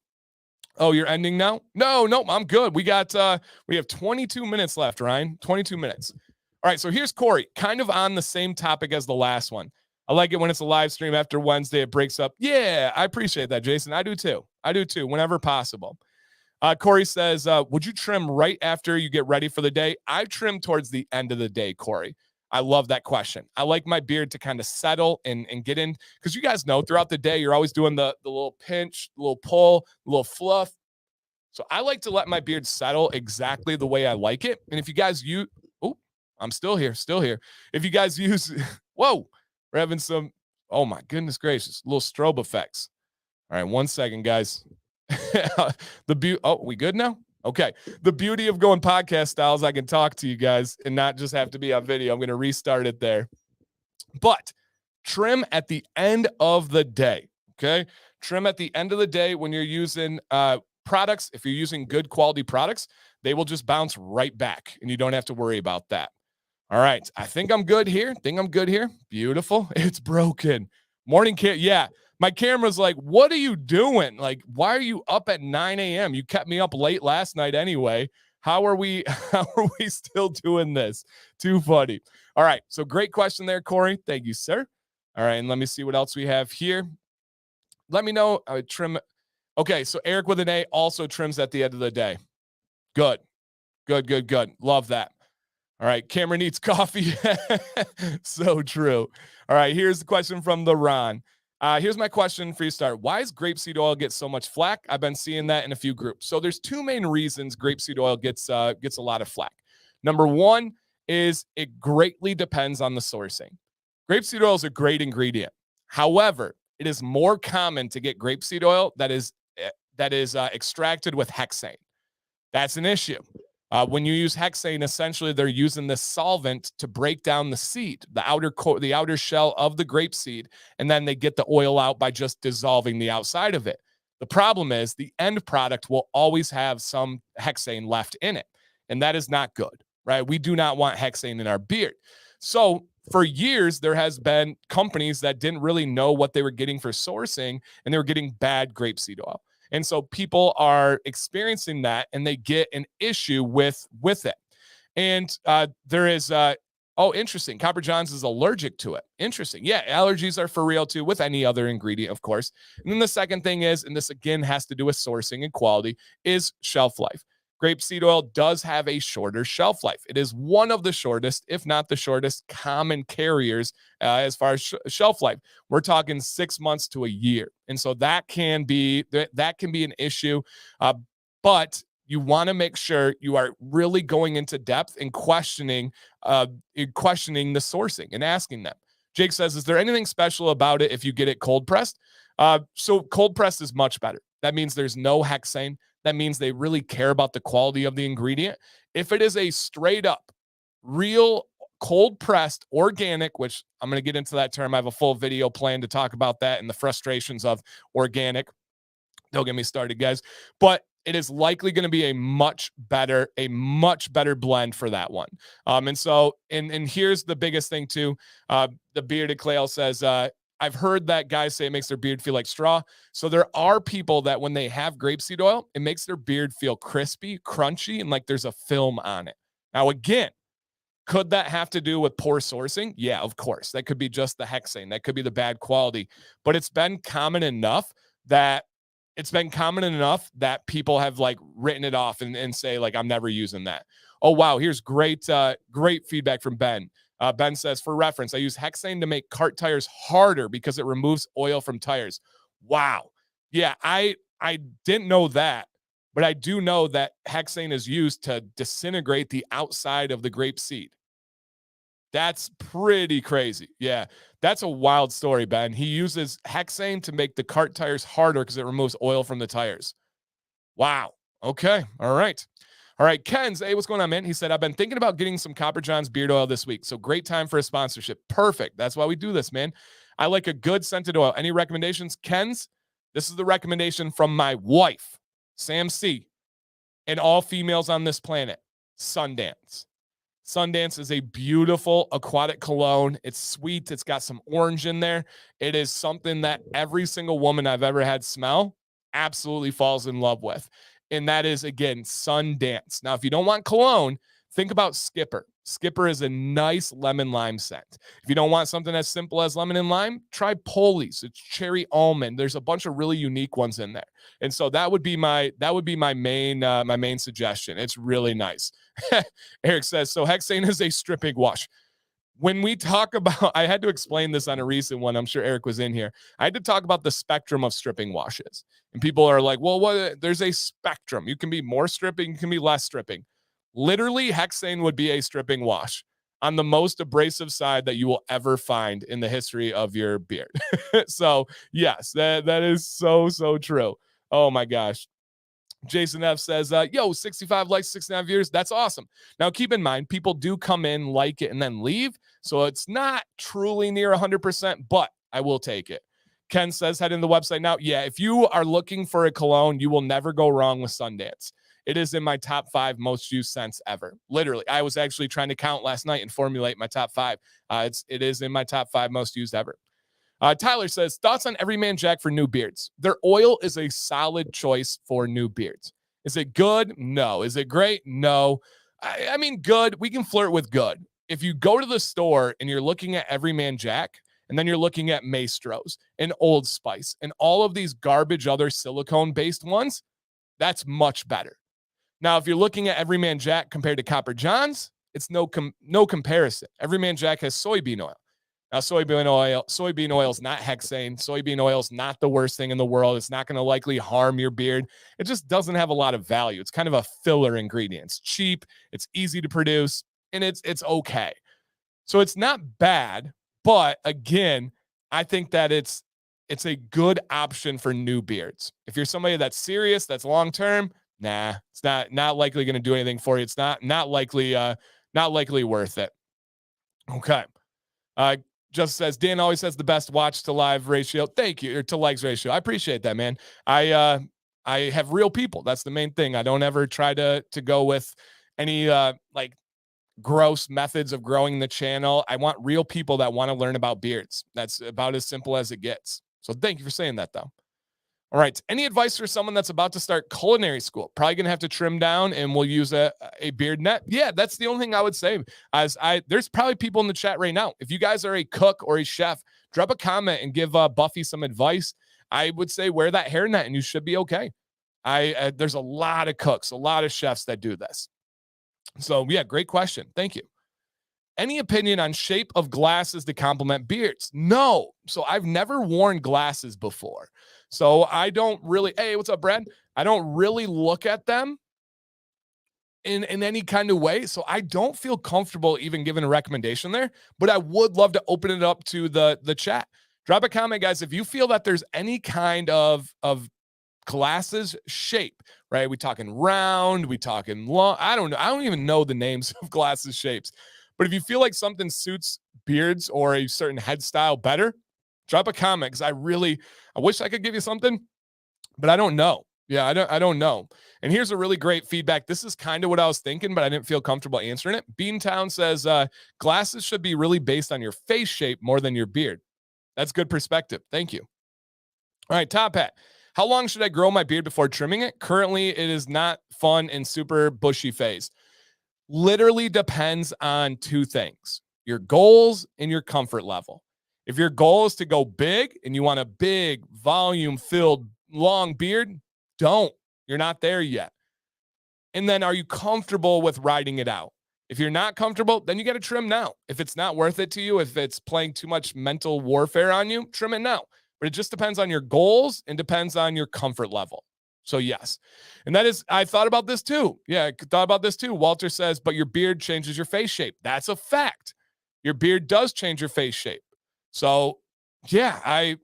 Oh, you're ending now? No, I'm good. We have 22 minutes left, Ryan. 22 minutes. All right, so here's Corey, kind of on the same topic as the last one. I like it when it's a live stream after Wednesday, it breaks up. Yeah, I appreciate that, Jason. I do too, whenever possible. Corey says, would you trim right after you get ready for the day? I trim towards the end of the day, Corey. I love that question. I like my beard to kind of settle and get in, because you guys know throughout the day, you're always doing the little pinch, the little pull, the little fluff. So I like to let my beard settle exactly the way I like it. And if you guys I'm still here. If you guys use, whoa, we're having some, oh my goodness gracious, little strobe effects. All right, 1 second, guys. We good now? Okay. The beauty of going podcast styles, I can talk to you guys and not just have to be on video. I'm going to restart it there. But trim at the end of the day. Okay. Trim at the end of the day when you're using products. If you're using good quality products, they will just bounce right back and you don't have to worry about that. All right. I think I'm good here. Beautiful. It's broken. Morning yeah. My camera's like, what are you doing? Like, why are you up at 9 a.m.? You kept me up late last night anyway. How are we still doing this? Too funny. All right. So great question there, Corey. Thank you, sir. All right. And let me see what else we have here. Let me know. Trim. Okay. So Eric with an A also trims at the end of the day. Good. Love that. All right. Cameron eats coffee. So true. All right. Here's the question from the Ron. Here's my question for you to start. Why does grapeseed oil get so much flack? I've been seeing that in a few groups. So there's two main reasons grapeseed oil gets a lot of flack. Number one is it greatly depends on the sourcing. Grapeseed oil is a great ingredient. However, it is more common to get grapeseed oil that is extracted with hexane. That's an issue. When you use hexane, essentially they're using this solvent to break down the seed, the outer shell of the grape seed, and then they get the oil out by just dissolving the outside of it. The problem is the end product will always have some hexane left in it, and that is not good, right? We do not want hexane in our beard. So for years, there has been companies that didn't really know what they were getting for sourcing, and they were getting bad grapeseed oil. And so people are experiencing that and they get an issue with it. And there is, interesting. Copper Johns is allergic to it. Interesting. Yeah, allergies are for real too with any other ingredient, of course. And then the second thing is, and this again has to do with sourcing and quality, is shelf life. Grapeseed oil does have a shorter shelf life. It is one of the shortest, if not the shortest, common carriers as far as shelf life. We're talking 6 months to a year, and so that can be an issue. But you want to make sure you are really going into depth and questioning the sourcing and asking them. Jake says, "Is there anything special about it if you get it cold pressed?" So cold pressed is much better. That means there's no hexane. That means they really care about the quality of the ingredient. If it is a straight up, real, cold pressed, organic, which I'm going to get into that term. I have a full video plan to talk about that and the frustrations of organic. Don't get me started, guys. But it is likely going to be a much better blend for that one. And so, and here's the biggest thing too. The Bearded Clay says, I've heard that guys say it makes their beard feel like straw. So there are people that when they have grapeseed oil, it makes their beard feel crispy, crunchy, and like there's a film on it. Now, again, could that have to do with poor sourcing? Yeah, of course. That could be just the hexane. That could be the bad quality. But it's been common enough that people have like written it off and say like, I'm never using that. Oh, wow. Here's great feedback from Ben. Ben says, for reference, I use hexane to make cart tires harder because it removes oil from tires. Wow. Yeah, I didn't know that, but I do know that hexane is used to disintegrate the outside of the grape seed. That's pretty crazy. Yeah, that's a wild story, Ben. He uses hexane to make the cart tires harder because it removes oil from the tires. Wow. Okay. All right. Ken's, hey, what's going on, man? He said, I've been thinking about getting some Copper John's beard oil this week. So great time for a sponsorship. Perfect. That's why we do this, man. I like a good scented oil. Any recommendations? Ken's, this is the recommendation from my wife, Sam C., and all females on this planet, Sundance. Sundance is a beautiful aquatic cologne. It's sweet. It's got some orange in there. It is something that every single woman I've ever had smell absolutely falls in love with. And that is, again, Sundance. Now, if you don't want cologne, think about Skipper. Skipper is a nice lemon lime scent. If you don't want something as simple as lemon and lime, try Poli's. It's cherry almond. There's a bunch of really unique ones in there. And so that would be my main suggestion. It's really nice. Eric says, so hexane is a stripping wash. When we talk about, I had to explain this on a recent one. I'm sure Eric was in here. I had to talk about the spectrum of stripping washes. And people are like, well, there's a spectrum. You can be more stripping, you can be less stripping. Literally, hexane would be a stripping wash on the most abrasive side that you will ever find in the history of your beard. So, yes, that is so true. Oh, my gosh. Jason F says, yo, 65 likes, 69 viewers. That's awesome. Now, keep in mind, people do come in, like it, and then leave. So it's not truly near 100%, but I will take it. Ken says, head in the website now. Yeah, if you are looking for a cologne, you will never go wrong with Sundance. It is in my top 5 most used scents ever. Literally, I was actually trying to count last night and formulate my top 5. It is in my top 5 most used ever. Tyler says, thoughts on Everyman Jack for new beards? Their oil is a solid choice for new beards. Is it good? No. Is it great? No. I mean, good. We can flirt with good. If you go to the store and you're looking at Everyman Jack, and then you're looking at Maestros and Old Spice and all of these garbage other silicone-based ones, that's much better. Now, if you're looking at Everyman Jack compared to Copper John's, it's no comparison. Everyman Jack has soybean oil. Now, soybean oil is not hexane. Soybean oil is not the worst thing in the world. It's not going to likely harm your beard. It just doesn't have a lot of value. It's kind of a filler ingredient. It's cheap. It's easy to produce, and it's okay. So it's not bad, but again, I think that it's a good option for new beards. If you're somebody that's serious, that's long term, nah, it's not likely going to do anything for you. It's not likely worth it. Okay. Just says, Dan always has the best watch to live ratio. Thank you. Or to likes ratio. I appreciate that, man. I have real people. That's the main thing. I don't ever try to go with any like gross methods of growing the channel. I want real people that want to learn about beards. That's about as simple as it gets. So thank you for saying that, though. All right. Any advice for someone that's about to start culinary school? Probably going to have to trim down, and we'll use a beard net. Yeah, that's the only thing I would say. There's probably people in the chat right now. If you guys are a cook or a chef, drop a comment and give Buffy some advice. I would say wear that hairnet, and you should be okay. There's a lot of cooks, a lot of chefs that do this. So, yeah, great question. Thank you. Any opinion on shape of glasses to complement beards? No. So I've never worn glasses before. So I don't really, hey, what's up, Brad? I don't really look at them in any kind of way. So I don't feel comfortable even giving a recommendation there, but I would love to open it up to the chat. Drop a comment, guys, if you feel that there's any kind of glasses shape, right? We talking round, we talking long. I don't know. I don't even know the names of glasses shapes. But if you feel like something suits beards or a certain head style better, drop a comment, because I wish I could give you something, but I don't know. Yeah, I don't know. And here's a really great feedback. This is kind of what I was thinking, but I didn't feel comfortable answering it. Beantown says, glasses should be really based on your face shape more than your beard. That's good perspective. Thank you. All right, Top Hat. How long should I grow my beard before trimming it? Currently, it is not fun and super bushy phase. Literally depends on 2 things: your goals and your comfort level. If your goal is to go big and you want a big, volume-filled, long beard, don't. You're not there yet. And then are you comfortable with riding it out? If you're not comfortable, then you got to trim now. If it's not worth it to you, if it's playing too much mental warfare on you, trim it now. But it just depends on your goals and depends on your comfort level. So yes. And that is, I thought about this too. Yeah, I thought about this too. Walter says, but your beard changes your face shape. That's a fact. Your beard does change your face shape. So yeah,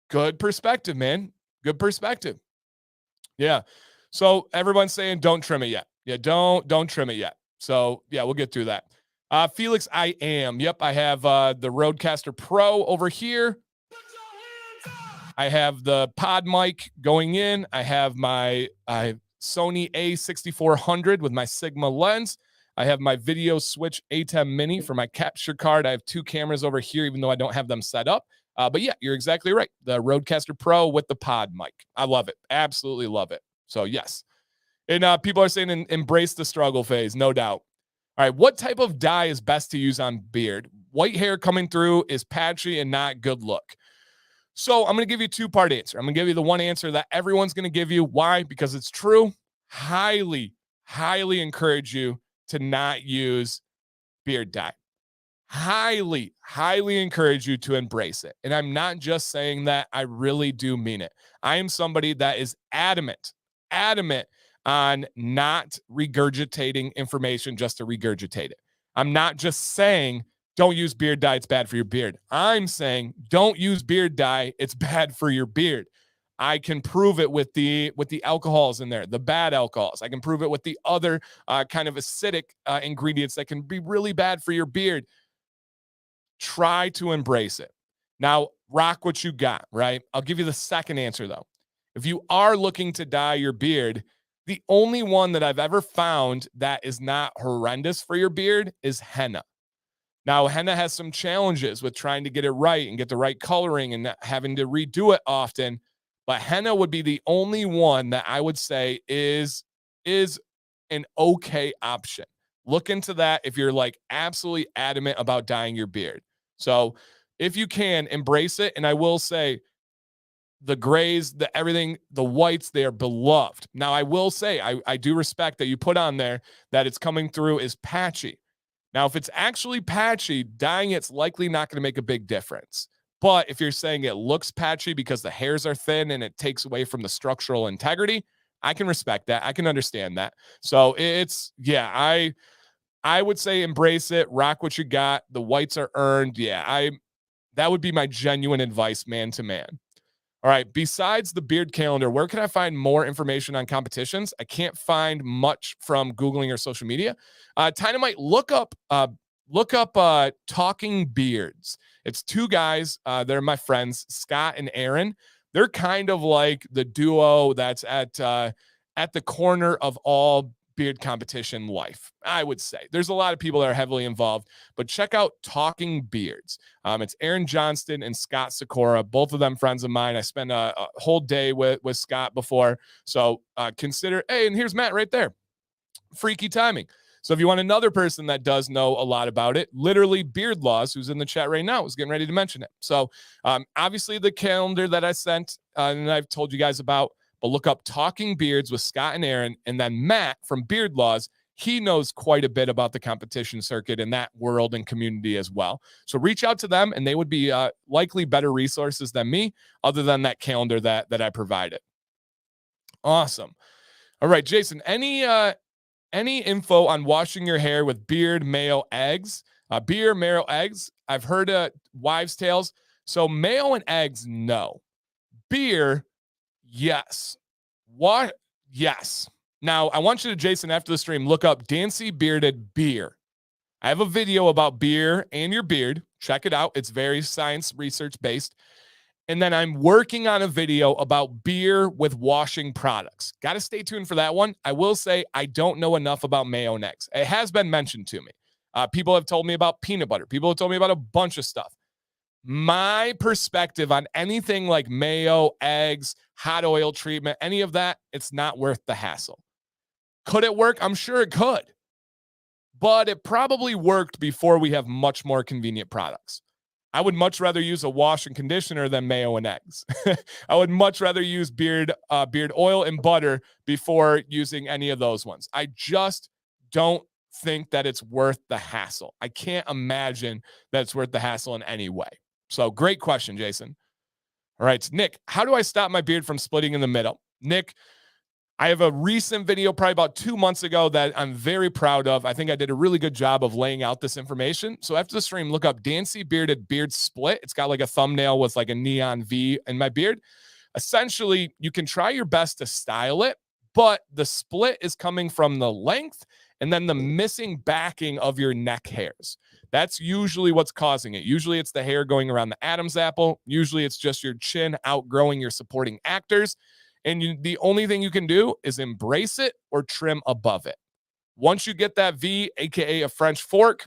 good perspective, man. Good perspective. Yeah. So everyone's saying don't trim it yet. Yeah, don't trim it yet. So yeah, we'll get through that. Felix, I am. Yep, I have the Rodecaster Pro over here. I have the pod mic going in. I have my Sony A6400 with my Sigma lens. I have my Video Switch A10 Mini for my capture card. I have 2 cameras over here, even though I don't have them set up. But yeah, you're exactly right. The Rodecaster Pro with the pod mic. I love it. Absolutely love it. So yes. And people are saying embrace the struggle phase, no doubt. All right, what type of dye is best to use on beard? White hair coming through is patchy and not good look. So I'm going to give you a 2-part answer. I'm going to give you the one answer that everyone's going to give you. Why? Because it's true. Highly, highly encourage you to not use beard dye. Highly, highly encourage you to embrace it. And I'm not just saying that. I really do mean it. I am somebody that is adamant on not regurgitating information just to regurgitate it. I'm not just saying don't use beard dye, it's bad for your beard. I'm saying don't use beard dye, it's bad for your beard. I can prove it with the alcohols in there, the bad alcohols. I can prove it with the other kind of acidic ingredients that can be really bad for your beard. Try to embrace it. Now, rock what you got, right? I'll give you the second answer, though. If you are looking to dye your beard, the only one that I've ever found that is not horrendous for your beard is henna. Now, henna has some challenges with trying to get it right and get the right coloring and not having to redo it often. But henna would be the only one that I would say is an okay option. Look into that if you're like absolutely adamant about dyeing your beard. So if you can, embrace it. And I will say the grays, the everything, the whites, they are beloved. Now, I will say I do respect that you put on there that it's coming through is patchy. Now, if it's actually patchy, dyeing it's likely not going to make a big difference. But if you're saying it looks patchy because the hairs are thin and it takes away from the structural integrity, I can respect that. I can understand that. So it's, yeah, I would say embrace it, rock what you got. The whites are earned. Yeah, that would be my genuine advice, man to man. All right. Besides the beard calendar, where can I find more information on competitions? I can't find much from Googling or social media. Dynamite, look up Talking Beards. It's two guys. They're my friends, Scott and Aaron. They're kind of like the duo that's at the corner of all beard competition life, I would say. There's a lot of people that are heavily involved, but check out Talking Beards. It's Aaron Johnston and Scott Sikora, both of them friends of mine. I spent a whole day with Scott before. So consider, hey, and here's Matt right there. Freaky timing. So if you want another person that does know a lot about it, literally Beard Laws, who's in the chat right now, was getting ready to mention it. So obviously the calendar that I sent and I've told you guys about, but look up Talking Beards with Scott and Aaron, and then Matt from Beard Laws. He knows quite a bit about the competition circuit in that world and community as well. So reach out to them, and they would be likely better resources than me, other than that calendar that I provided. Awesome. All right, Jason, any info on washing your hair with beard male eggs? Beard male eggs, I've heard wives' tales. So male and eggs, no. Beer, yes. What? Yes. Now, I want you to, Jason, after the stream, look up Dancy Bearded Beer. I have a video about beer and your beard. Check it out. It's very science research based. And then I'm working on a video about beer with washing products. Got to stay tuned for that one. I will say I don't know enough about mayo and eggs. It has been mentioned to me. People have told me about peanut butter. People have told me about a bunch of stuff. My perspective on anything like mayo, eggs, hot oil treatment, any of that, it's not worth the hassle. Could it work? I'm sure it could. But it probably worked before we have much more convenient products. I would much rather use a wash and conditioner than mayo and eggs. I would much rather use beard oil and butter before using any of those ones. I just don't think that it's worth the hassle. I can't imagine that it's worth the hassle in any way. So great question, Jason. All right, Nick, how do I stop my beard from splitting in the middle? Nick, I have a recent video probably about 2 months ago that I'm very proud of. I think I did a really good job of laying out this information. So after the stream, look up Dancy Bearded Beard Split. It's got like a thumbnail with like a neon V in my beard. Essentially, you can try your best to style it, but the split is coming from the length and then the missing backing of your neck hairs. That's usually what's causing it. Usually it's the hair going around the Adam's apple. Usually it's just your chin outgrowing your supporting actors. And the only thing you can do is embrace it or trim above it. Once you get that V, aka a French fork,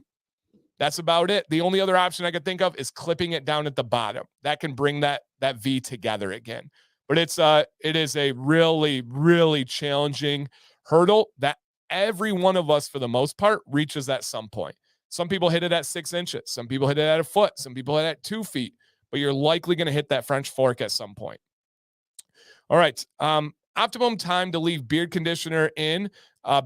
that's about it. The only other option I could think of is clipping it down at the bottom. That can bring that V together again. But it is a really, really challenging hurdle that every one of us, for the most part, reaches at some point. Some people hit it at 6 inches. Some people hit it at a foot. Some people hit it at 2 feet. But you're likely going to hit that French fork at some point. All right. Optimum time to leave beard conditioner in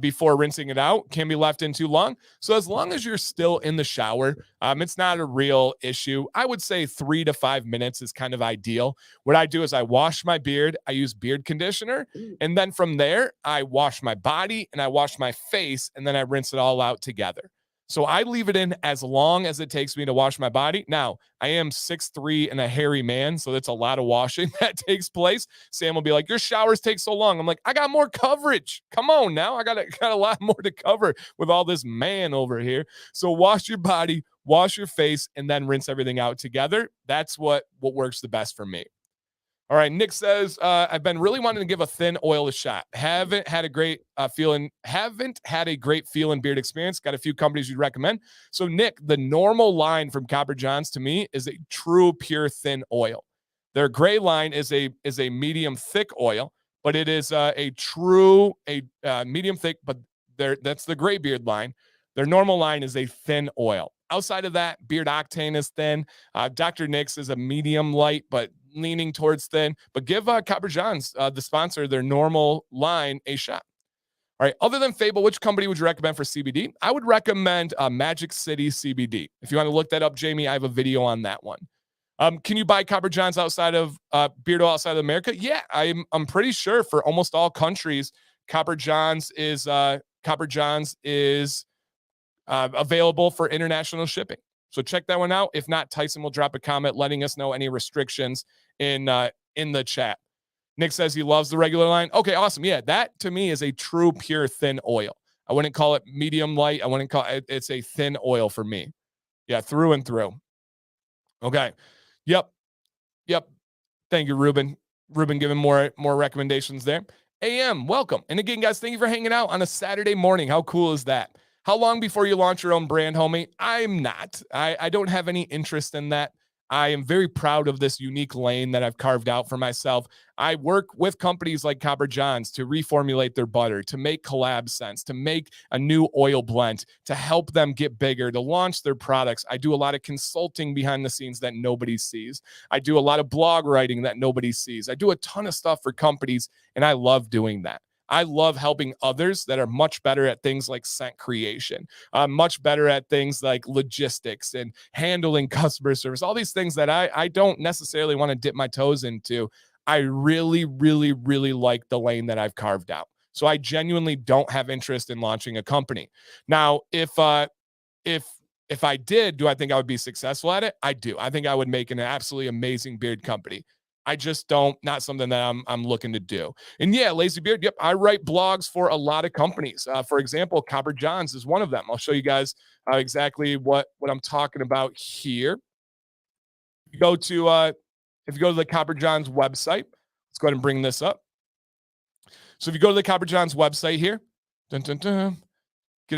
before rinsing it out can be left in too long. So as long as you're still in the shower, it's not a real issue. I would say 3 to 5 minutes is kind of ideal. What I do is I wash my beard, I use beard conditioner, and then from there, I wash my body and I wash my face, and then I rinse it all out together. So I leave it in as long as it takes me to wash my body. Now, I am 6'3" and a hairy man, so that's a lot of washing that takes place. Sam will be like, your showers take so long. I'm like, I got more coverage. Come on now. I got a lot more to cover with all this man over here. So wash your body, wash your face, and then rinse everything out together. That's what works the best for me. All right, Nick says, I've been really wanting to give a thin oil a shot. Haven't had a great feel in beard experience. Got a few companies you'd recommend. So, Nick, the normal line from Copper Johns to me is a true pure thin oil. Their gray line is a medium thick oil, but it is a true medium thick, but that's the gray beard line. Their normal line is a thin oil. Outside of that, Beard Octane is thin. Dr. Nick's is a medium light, but leaning towards thin. But give Copper Johns, the sponsor, their normal line a shot. All right. Other than Fable, which company would you recommend for CBD? I would recommend Magic City CBD. If you want to look that up, Jamie, I have a video on that one. Can you buy Copper Johns outside of beard oil outside of America? Yeah, I'm pretty sure for almost all countries, Copper Johns is available for international shipping. So check that one out. If not, Tyson will drop a comment letting us know any restrictions in the chat. Nick says he loves the regular line. Okay, awesome. Yeah, that to me is a true pure thin oil. I wouldn't call it medium light. I wouldn't call it, it's a thin oil for me. Yeah, through and through. Okay. Yep. Thank you, Ruben. Ruben giving more recommendations there. AM, welcome. And again, guys, thank you for hanging out on a Saturday morning. How cool is that? How long before you launch your own brand, homie? I'm not. I don't have any interest in that. I am very proud of this unique lane that I've carved out for myself. I work with companies like Copper Johns to reformulate their butter, to make collab scents, to make a new oil blend, to help them get bigger, to launch their products. I do a lot of consulting behind the scenes that nobody sees. I do a lot of blog writing that nobody sees. I do a ton of stuff for companies, and I love doing that. I love helping others that are much better at things like scent creation, much better at things like logistics and handling customer service, all these things that I don't necessarily want to dip my toes into. I really, really, really like the lane that I've carved out. So I genuinely don't have interest in launching a company. Now, if I did, do I think I would be successful at it? I do. I think I would make an absolutely amazing beard company. I just not something that I'm looking to do. And yeah, Lazy Beard, yep, I write blogs for a lot of companies. For example, Copper Johns is one of them. I'll show you guys exactly what I'm talking about here. If you go to the Copper Johns website, let's go ahead and bring this up. So if you go to the Copper Johns website here, get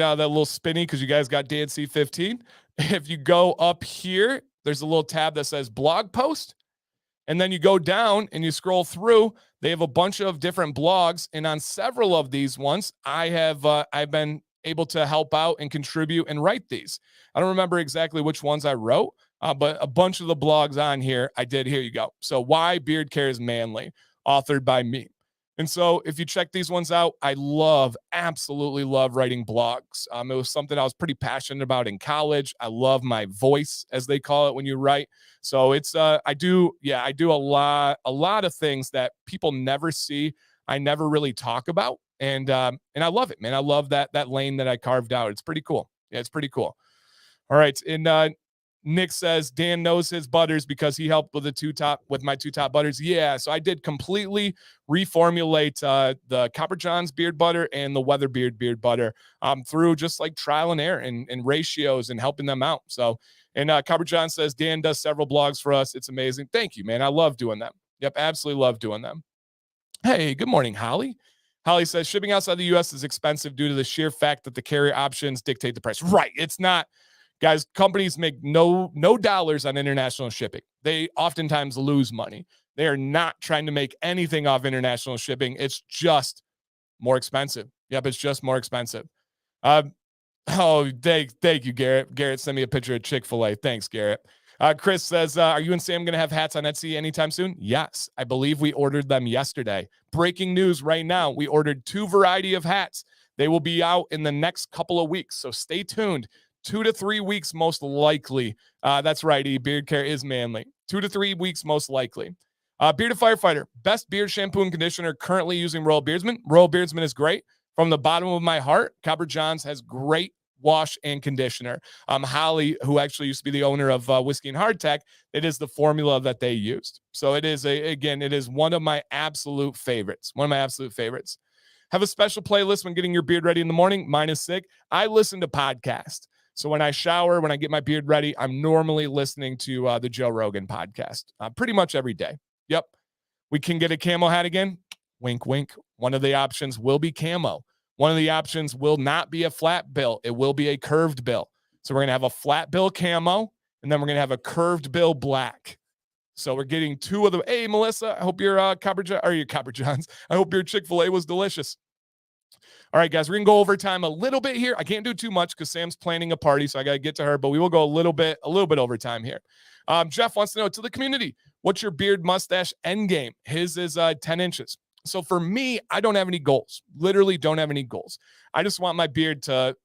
out of that little spinny because you guys got DNC 15. If you go up here, there's a little tab that says blog post. And then you go down and you scroll through. They have a bunch of different blogs, and on several of these ones, I've been able to help out and contribute and write these. I don't remember exactly which ones I wrote, but a bunch of the blogs on here I did. Here you go. So Why Beard Care is Manly, authored by me. And so if you check these ones out, I absolutely love writing blogs. It was something I was pretty passionate about in college. I love my voice, as they call it when you write. So it's, I do a lot of things that people never see. I never really talk about. And I love it, man. I love that lane that I carved out. It's pretty cool. Yeah, it's pretty cool. All right. And Nick says Dan knows his butters because he helped with my two top butters. Yeah, so I did completely reformulate the Copper Johns beard butter and the Weatherbeard beard butter through just like trial and error and ratios and helping them out. So, and Copper Johns says Dan does several blogs for us. It's amazing. Thank you, man. I love doing them. Yep, absolutely love doing them. Hey, good morning, Holly. Holly says shipping outside the U.S. is expensive due to the sheer fact that the carrier options dictate the price. Right, it's not. Guys, companies make no dollars on international shipping. They oftentimes lose money. They are not trying to make anything off international shipping. It's just more expensive. Yep, it's just more expensive. Thank you, Garrett. Garrett sent me a picture of Chick-fil-A. Thanks, Garrett. Chris says, are you and Sam going to have hats on Etsy anytime soon? Yes, I believe we ordered them yesterday. Breaking news right now. We ordered 2 variety of hats. They will be out in the next couple of weeks, so stay tuned. 2 to 3 weeks, most likely. That's right. Beard care is manly. 2 to 3 weeks, most likely. Bearded Firefighter, best beard shampoo and conditioner currently using Royal Beardsman. Royal Beardsman is great. From the bottom of my heart, Copper Johns has great wash and conditioner. Holly, who actually used to be the owner of Whiskey and Hardtack, it is the formula that they used. So it is it is one of my absolute favorites. Have a special playlist when getting your beard ready in the morning. Mine is sick. I listen to podcasts. So when I shower, when I get my beard ready, I'm normally listening to the Joe Rogan podcast pretty much every day. Yep. We can get a camo hat again. Wink, wink. One of the options will be camo. One of the options will not be a flat bill. It will be a curved bill. So we're going to have a flat bill camo, and then we're going to have a curved bill black. So we're getting two of them. Hey, Melissa, I hope your Copper Johns. I hope your Chick-fil-A was delicious. All right, guys, we're going to go overtime a little bit here. I can't do too much because Sam's planning a party, so I got to get to her, but we will go a little bit overtime here. Jeff wants to know, to the community, what's your beard mustache end game? His is 10 inches. So for me, I don't have any goals. Literally don't have any goals. I just want my beard to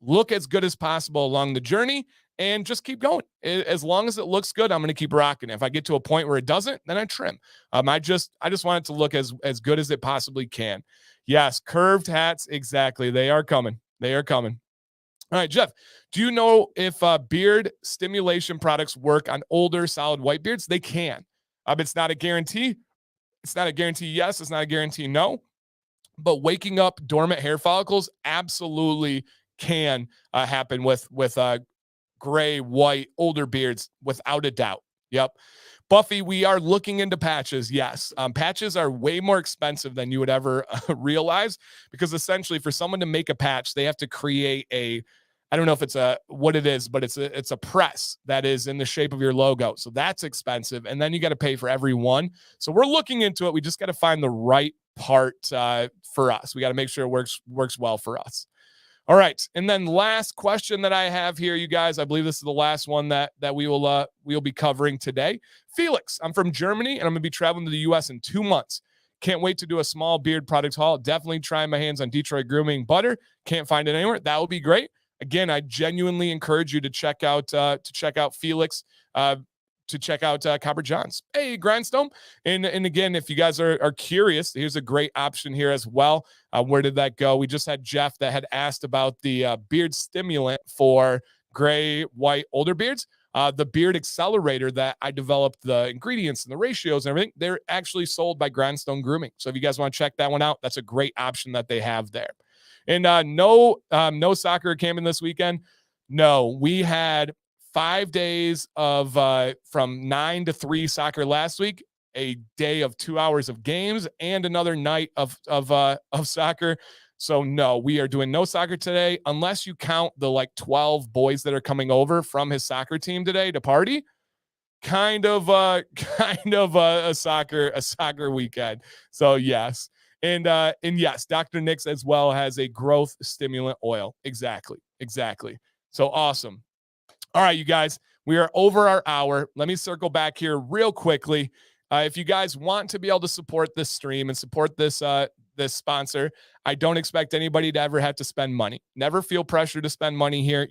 look as good as possible along the journey and just keep going. As long as it looks good, I'm going to keep rocking it. If I get to a point where it doesn't, then I trim. I just want it to look as good as it possibly can. Yes, curved hats, exactly. They are coming. All right, Jeff, do you know if beard stimulation products work on older solid white beards? They can. It's not a guarantee. It's not a guarantee yes. It's not a guarantee no. But waking up dormant hair follicles absolutely can happen with gray, white, older beards without a doubt. Yep. Buffy, we are looking into patches. Yes. Patches are way more expensive than you would ever realize, because essentially for someone to make a patch, they have to create I don't know if it's what it is, but it's a press that is in the shape of your logo. So that's expensive. And then you got to pay for every one. So we're looking into it. We just got to find the right part for us. We got to make sure it works well for us. All right. And then last question that I have here, you guys, I believe this is the last one that we'll be covering today. Felix, I'm from Germany and I'm going to be traveling to the US in 2 months. Can't wait to do a small beard products haul. Definitely trying my hands on Detroit grooming butter. Can't find it anywhere. That would be great. Again, I genuinely encourage you to check out Felix, to check out Copper Johns. Hey, Grindstone. And again, if you guys are curious, here's a great option here as well. Where did that go? We just had Jeff that had asked about the beard stimulant for gray, white, older beards. The beard accelerator that I developed the ingredients and the ratios and everything, they're actually sold by Grindstone Grooming. So if you guys want to check that one out, that's a great option that they have there. And no soccer camping this weekend. No, we had 5 days of from 9 to 3 soccer last week, a day of 2 hours of games, and another night of soccer. So no, we are doing no soccer today, unless you count the 12 boys that are coming over from his soccer team today to party. Kind of a soccer weekend. So yes. And yes, Dr. Nix as well has a growth stimulant oil. Exactly. So awesome. All right, you guys, we are over our hour. Let me circle back here real quickly. If you guys want to be able to support this stream and support this sponsor, I don't expect anybody to ever have to spend money. Never feel pressure to spend money here.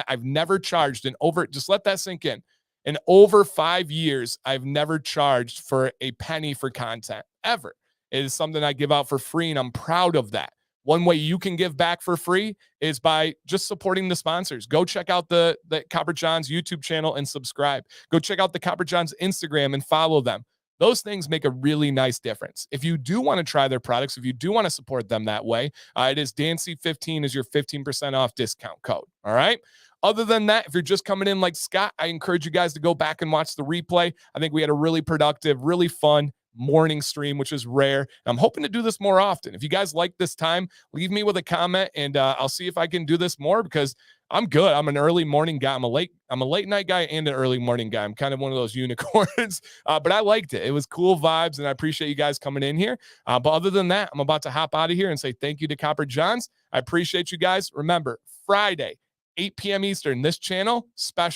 I've never charged just let that sink in. In over 5 years, I've never charged for a penny for content, ever. It is something I give out for free, and I'm proud of that. One way you can give back for free is by just supporting the sponsors. Go check out the Copper Johns YouTube channel and subscribe. Go check out the Copper Johns Instagram and follow them. Those things make a really nice difference. If you do want to try their products, if you do want to support them that way, it is Dancy15 is your 15% off discount code. All right. Other than that, if you're just coming in like Scott, I encourage you guys to go back and watch the replay. I think we had a really productive, really fun morning stream, which is rare. And I'm hoping to do this more often. If you guys like this time, leave me with a comment and I'll see if I can do this more, because I'm good. I'm an early morning guy. I'm a late night guy and an early morning guy. I'm kind of one of those unicorns, but I liked it. It was cool vibes, and I appreciate you guys coming in here. But other than that, I'm about to hop out of here and say thank you to Copper Johns. I appreciate you guys. Remember, Friday, 8 p.m. Eastern, this channel, special